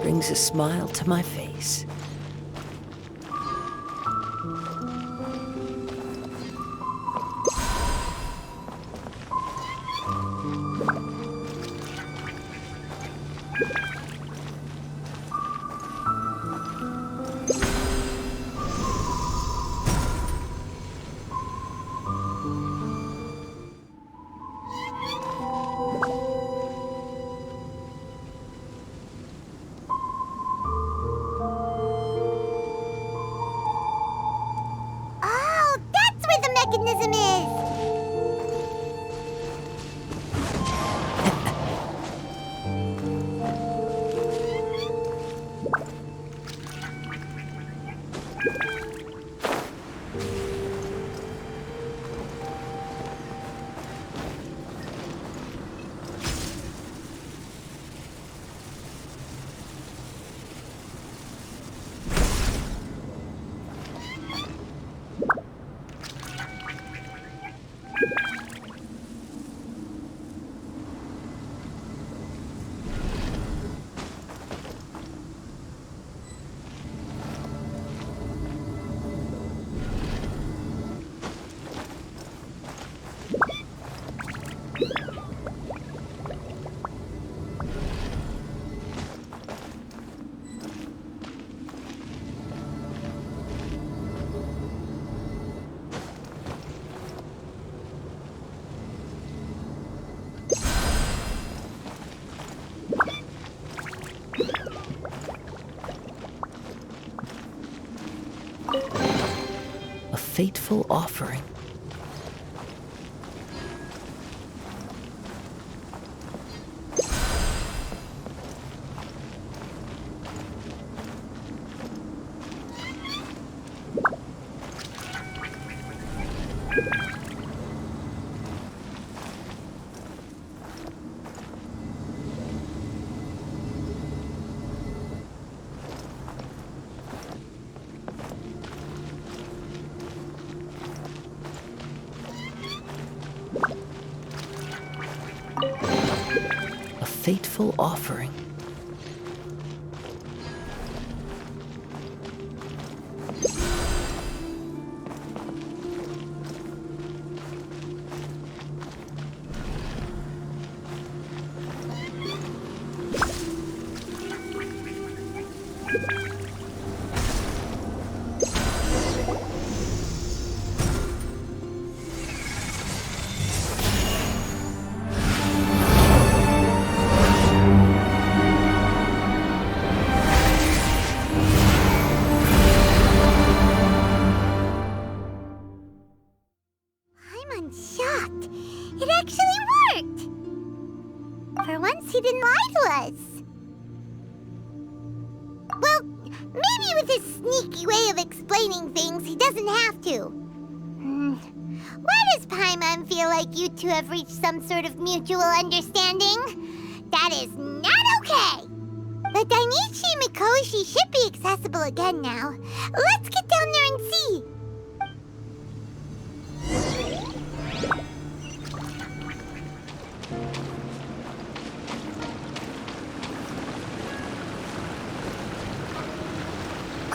Brings a smile to my face. mechanism is. A fateful offering. A fateful offering. I'm shocked. It actually worked! For once, he didn't lie to us. Well, maybe with his sneaky way of explaining things, he doesn't have to. Why does Paimon feel like you two have reached some sort of mutual understanding? That is not okay! The Dainichi Mikoshi should be accessible again now. Let's get down there and see.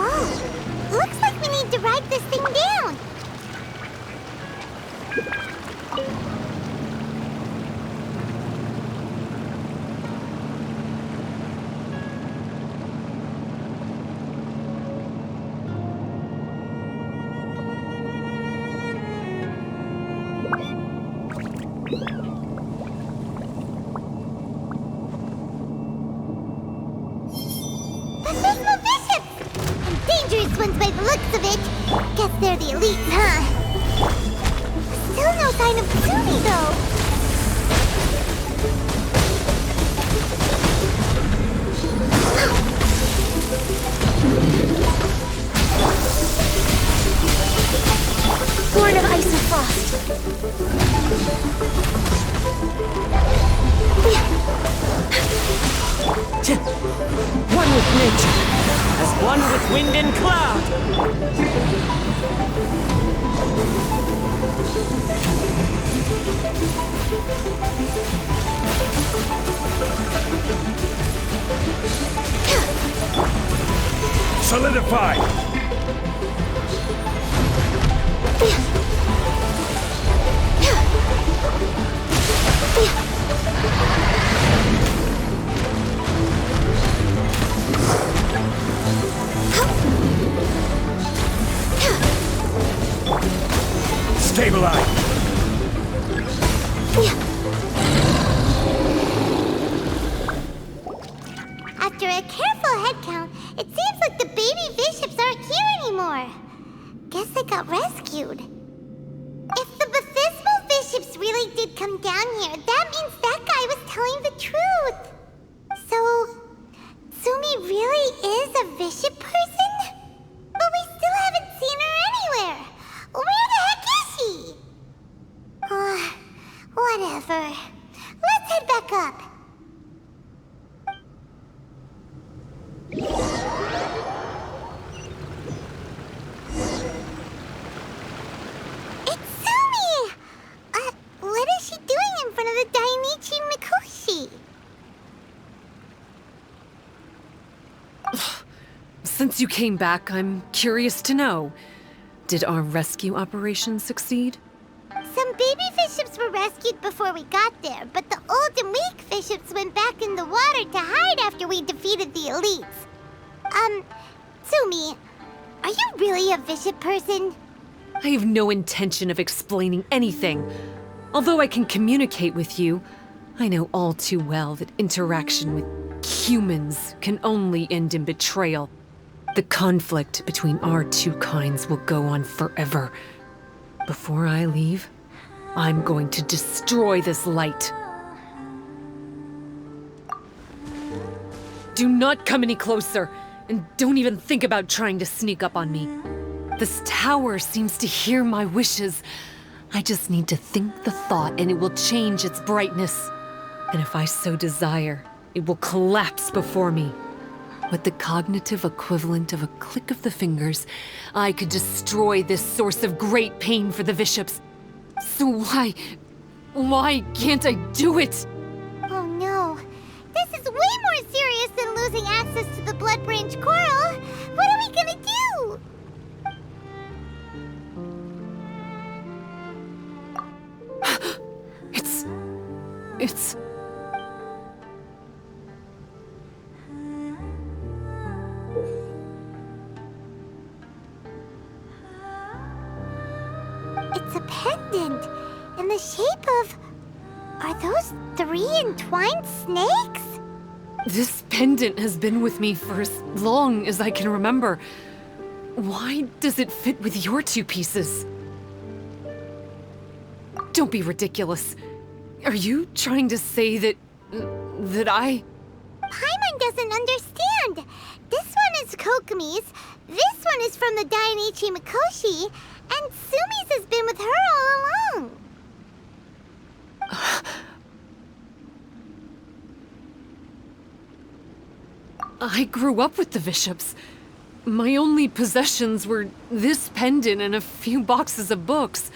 Oh, looks like we need to write this thing down. Dangerous ones by the looks of it. Guess they're the elites, huh? Still no sign of Tsumi, though. Born of ice and frost. One with nature, as one with wind and cloud. Solidify! Stabilize! After a careful head count, it seems like the baby bishops aren't here anymore. Guess they got rescued. did come down here, that means that guy was telling the truth. So, Tsumi really is a Bishop person? But we still haven't seen her anywhere. Where the heck is she? Whatever. Let's head back up. It's Tsumi! What is she doing in front of the Dainichi Mikoshi? Since you came back, I'm curious to know. Did our rescue operation succeed? Some baby fiships were rescued before we got there, but the old and weak fiships went back in the water to hide after we defeated the elites. Tsumi, are you really a bishop person? I have no intention of explaining anything. Although I can communicate with you, I know all too well that interaction with humans can only end in betrayal. The conflict between our two kinds will go on forever. Before I leave, I'm going to destroy this light. Do not come any closer, and don't even think about trying to sneak up on me. This tower seems to hear my wishes. I just need to think the thought and it will change its brightness. And if I so desire, it will collapse before me. With the cognitive equivalent of a click of the fingers, I could destroy this source of great pain for the bishops. So why can't I do it? Oh no. This is way more serious than losing access to the Blood Branch Coral. What are we gonna do? It's... It's a pendant in the shape of... Are those 3 entwined snakes? This pendant has been with me for as long as I can remember. Why does it fit with your 2 pieces? Don't be ridiculous. Are you trying to say that I... Paimon doesn't understand. This one is Kokomi's, this one is from the Dainichi Mikoshi, and Tsumi's has been with her all along. I grew up with the bishops. My only possessions were this pendant and a few boxes of books.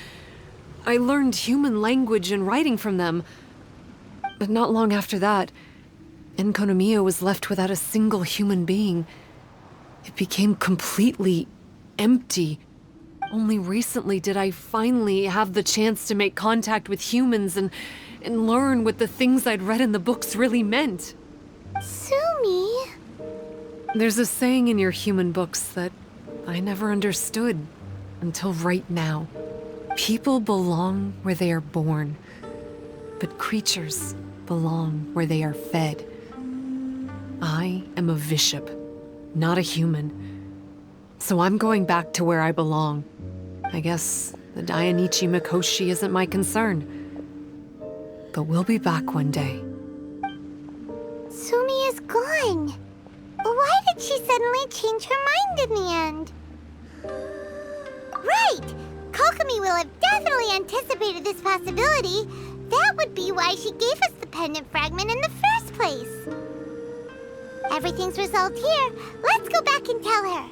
I learned human language and writing from them. But not long after that, Enkanomiya was left without a single human being. It became completely empty. Only recently did I finally have the chance to make contact with humans and learn what the things I'd read in the books really meant. Tsumi? There's a saying in your human books that I never understood until right now. People belong where they are born, but creatures belong where they are fed. I am a bishop, not a human. So I'm going back to where I belong. I guess the Dainichi Mikoshi isn't my concern. But we'll be back one day. Tsumi is gone. Why did she suddenly change her mind in the end? Right! Kokomi will have definitely anticipated this possibility. That would be why she gave us the pendant fragment in the first place. Everything's resolved here. Let's go back and tell her.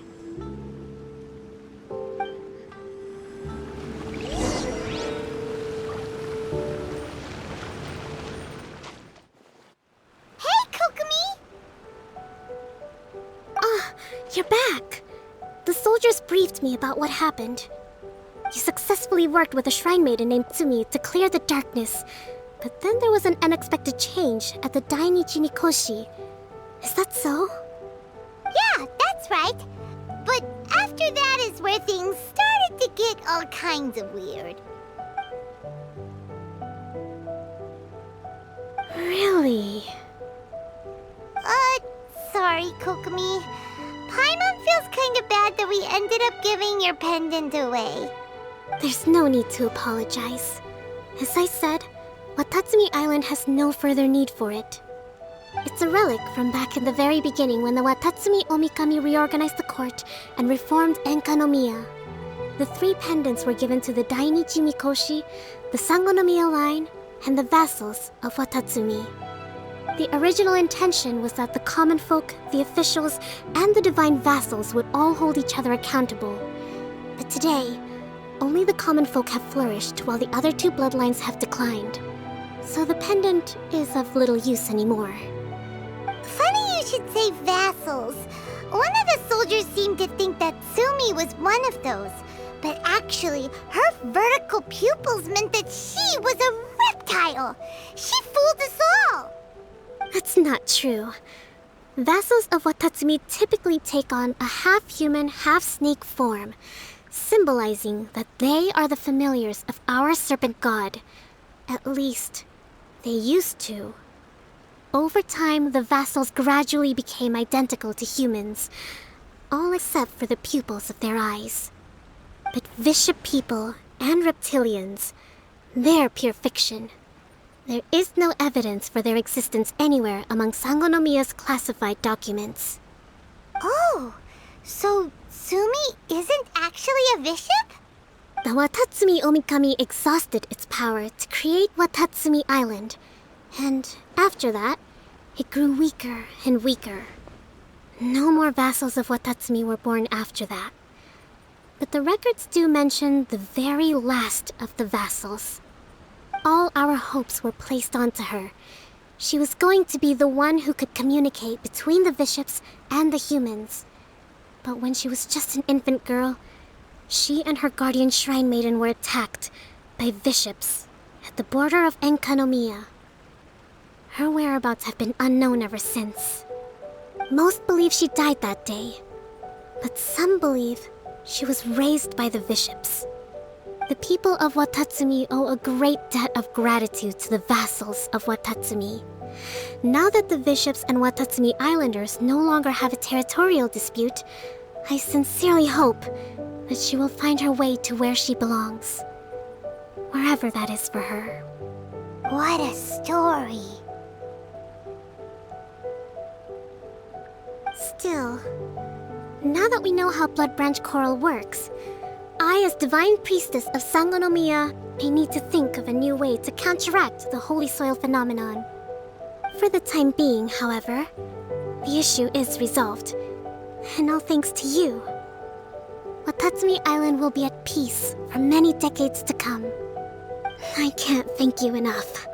Hey, Kokomi! You're back. The soldiers briefed me about what happened. You successfully worked with a shrine maiden named Tsumi to clear the darkness, but then there was an unexpected change at the Dainichi Mikoshi. Is that so? Yeah, that's right. But after that is where things started to get all kinds of weird. Really? Sorry, Kokomi. Paimon feels kind of bad that we ended up giving your pendant away. There's no need to apologize. As I said, Watatsumi Island has no further need for it. It's a relic from back in the very beginning when the Watatsumi Omikami reorganized the court and reformed Enkanomiya. The 3 pendants were given to the Dainichi Mikoshi, the Sangonomiya line, and the vassals of Watatsumi. The original intention was that the common folk, the officials, and the divine vassals would all hold each other accountable. But today, only the common folk have flourished while the other 2 bloodlines have declined. So the pendant is of little use anymore. Funny you should say vassals. One of the soldiers seemed to think that Sumi was one of those. But actually, her vertical pupils meant that she was a reptile. She fooled us all. That's not true. Vassals of Watatsumi typically take on a half-human, half-snake form, symbolizing that they are the familiars of our serpent god. At least, they used to. Over time, the vassals gradually became identical to humans, all except for the pupils of their eyes. But Bishop people and reptilians, they're pure fiction. There is no evidence for their existence anywhere among Sangonomiya's classified documents. Oh, so Sumi isn't actually a bishop? The Watatsumi Omikami exhausted its power to create Watatsumi Island, and after that, it grew weaker and weaker. No more vassals of Watatsumi were born after that. But the records do mention the very last of the vassals. All our hopes were placed onto her. She was going to be the one who could communicate between the bishops and the humans. But when she was just an infant girl, she and her guardian shrine maiden were attacked by bishops at the border of Enkanomiya. Her whereabouts have been unknown ever since. Most believe she died that day, but some believe she was raised by the bishops. The people of Watatsumi owe a great debt of gratitude to the vassals of Watatsumi. Now that the bishops and Watatsumi Islanders no longer have a territorial dispute, I sincerely hope that she will find her way to where she belongs. Wherever that is for her. What a story. Still, now that we know how Blood Branch Coral works, I, as Divine Priestess of Sangonomiya, may need to think of a new way to counteract the Holy Soil phenomenon. For the time being, however, the issue is resolved, and all thanks to you. Watatsumi Island will be at peace for many decades to come. I can't thank you enough.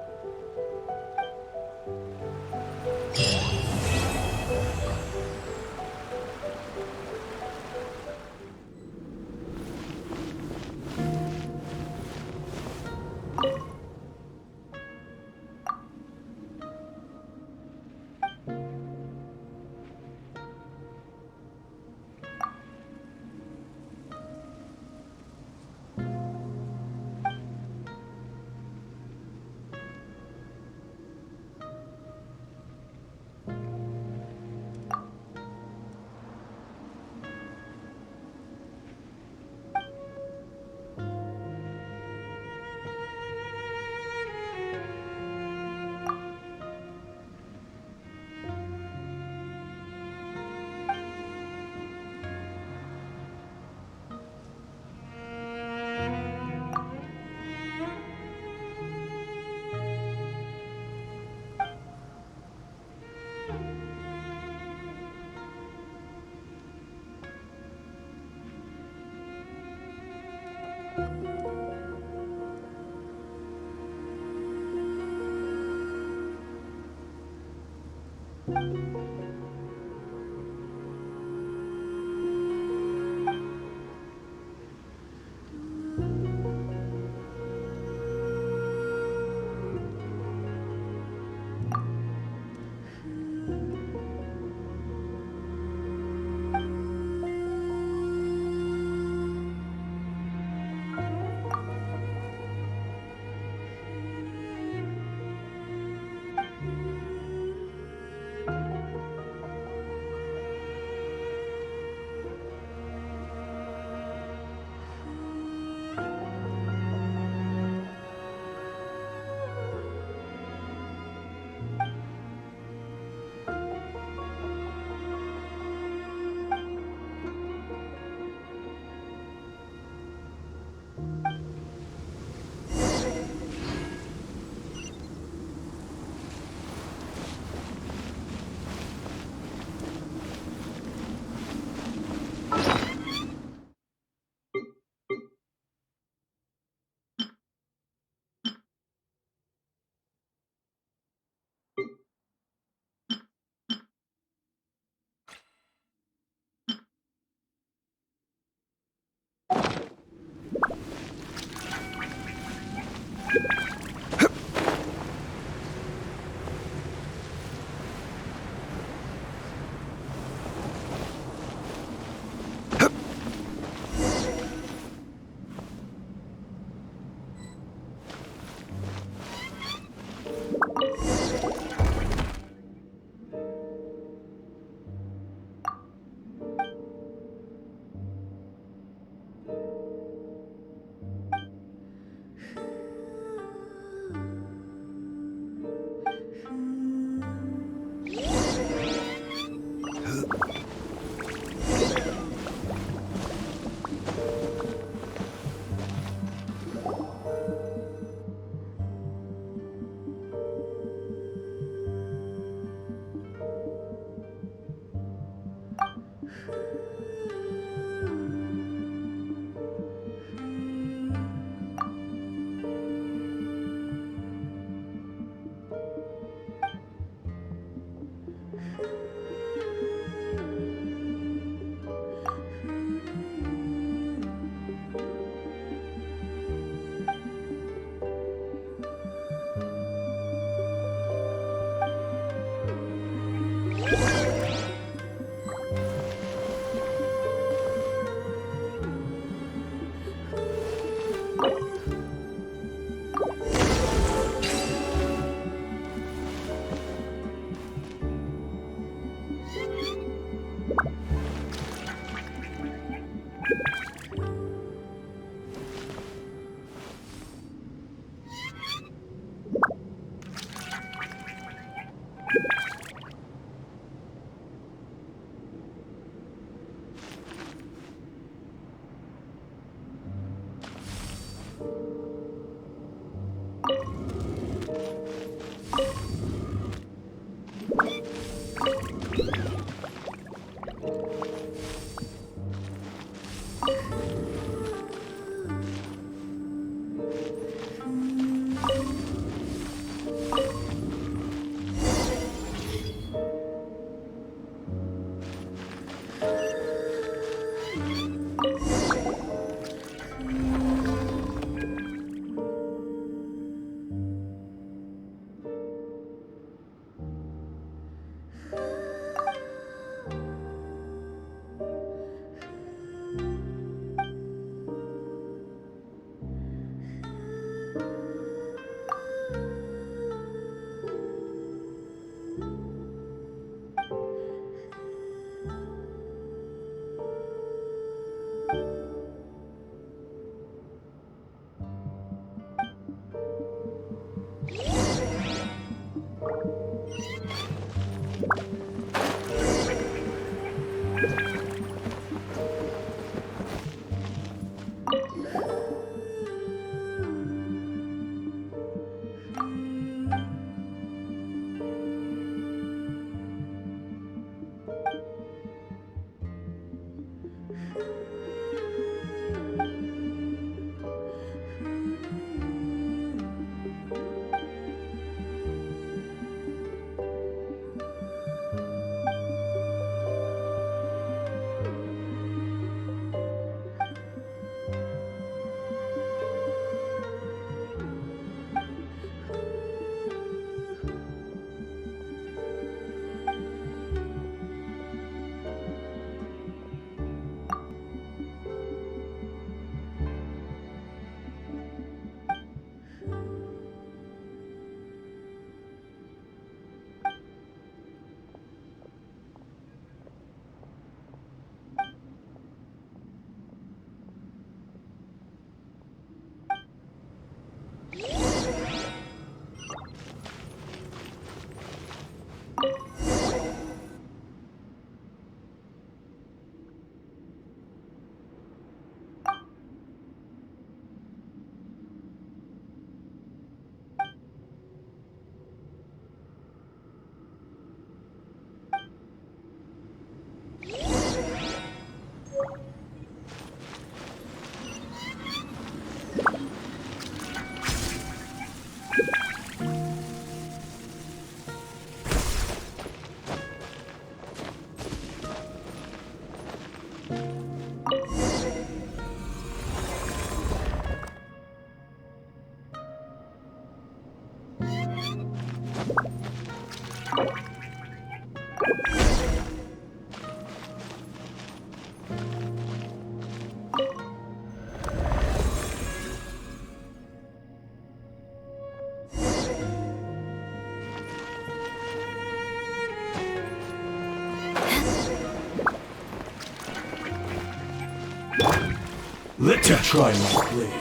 Let's try my blade.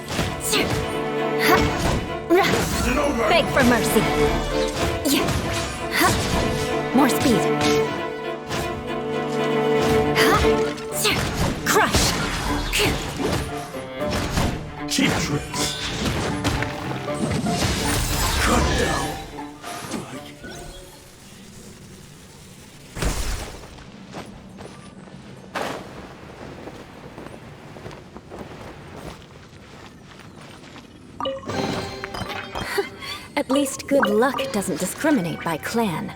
Beg for mercy. More speed. Crush. Cheap tricks. Cut down. At least good luck doesn't discriminate by clan.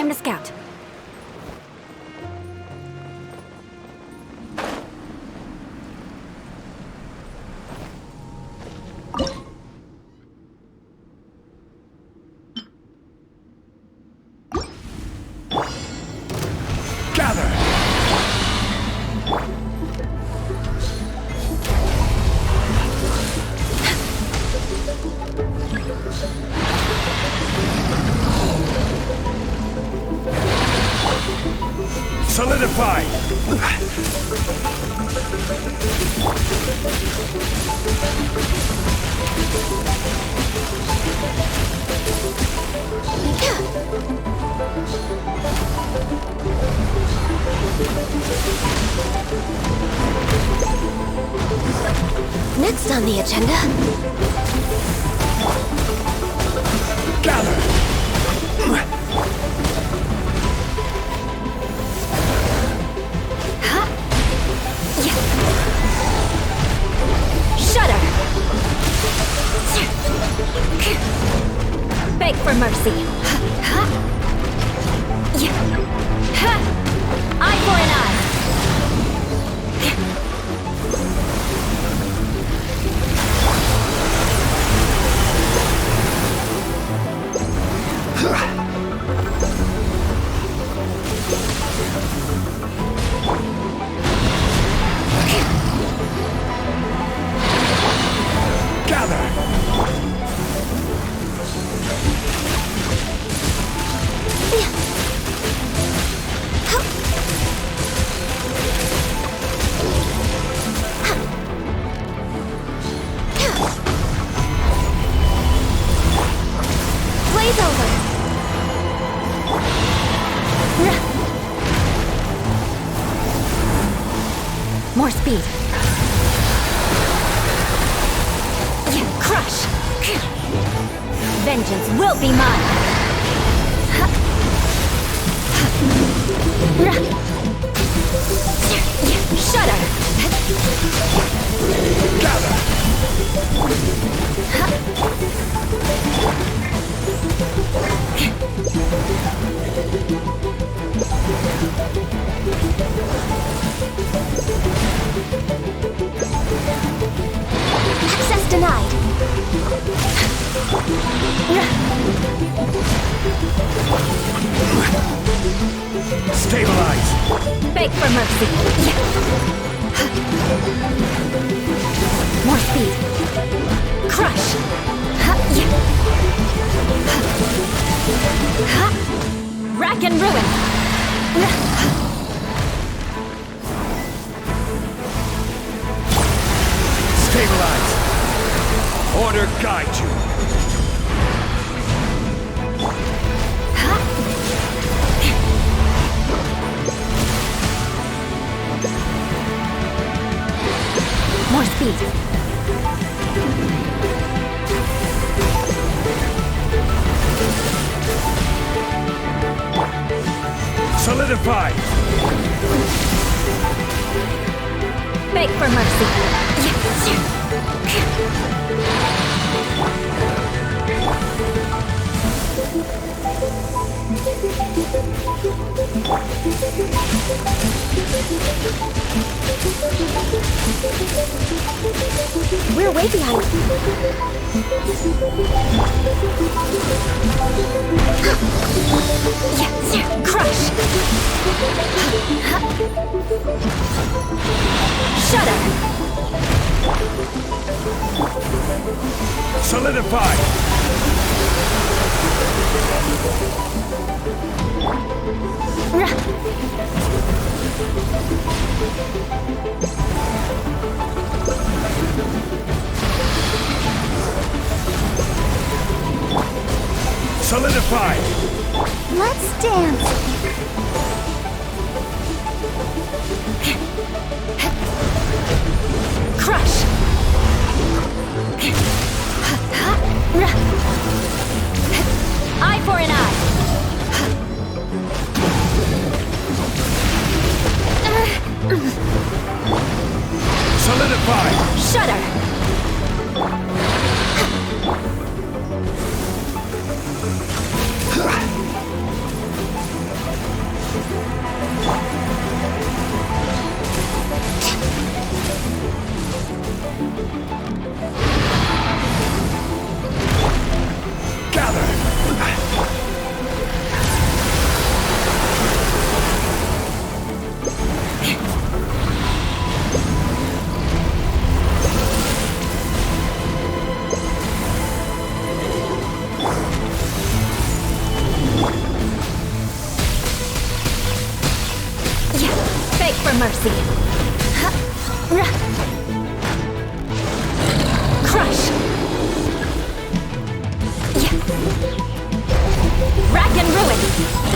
Time to scout. Solidify! Next on the agenda. Gather! Shudder! Beg for mercy. Eye for an eye. More speed. Crush! Vengeance will be mine! Shudder! Gather! Access denied. Stabilize! Beg for mercy. More speed. Crush! Rack and ruin! Stabilize! Order guide you! More speed. Solidify! Beg for mercy. We're way behind. Crush! Shudder! Solidify! Solidify! Let's dance. Crush! Eye for an eye! Solidify! Shudder! mercy. Crush! Rack and ruin!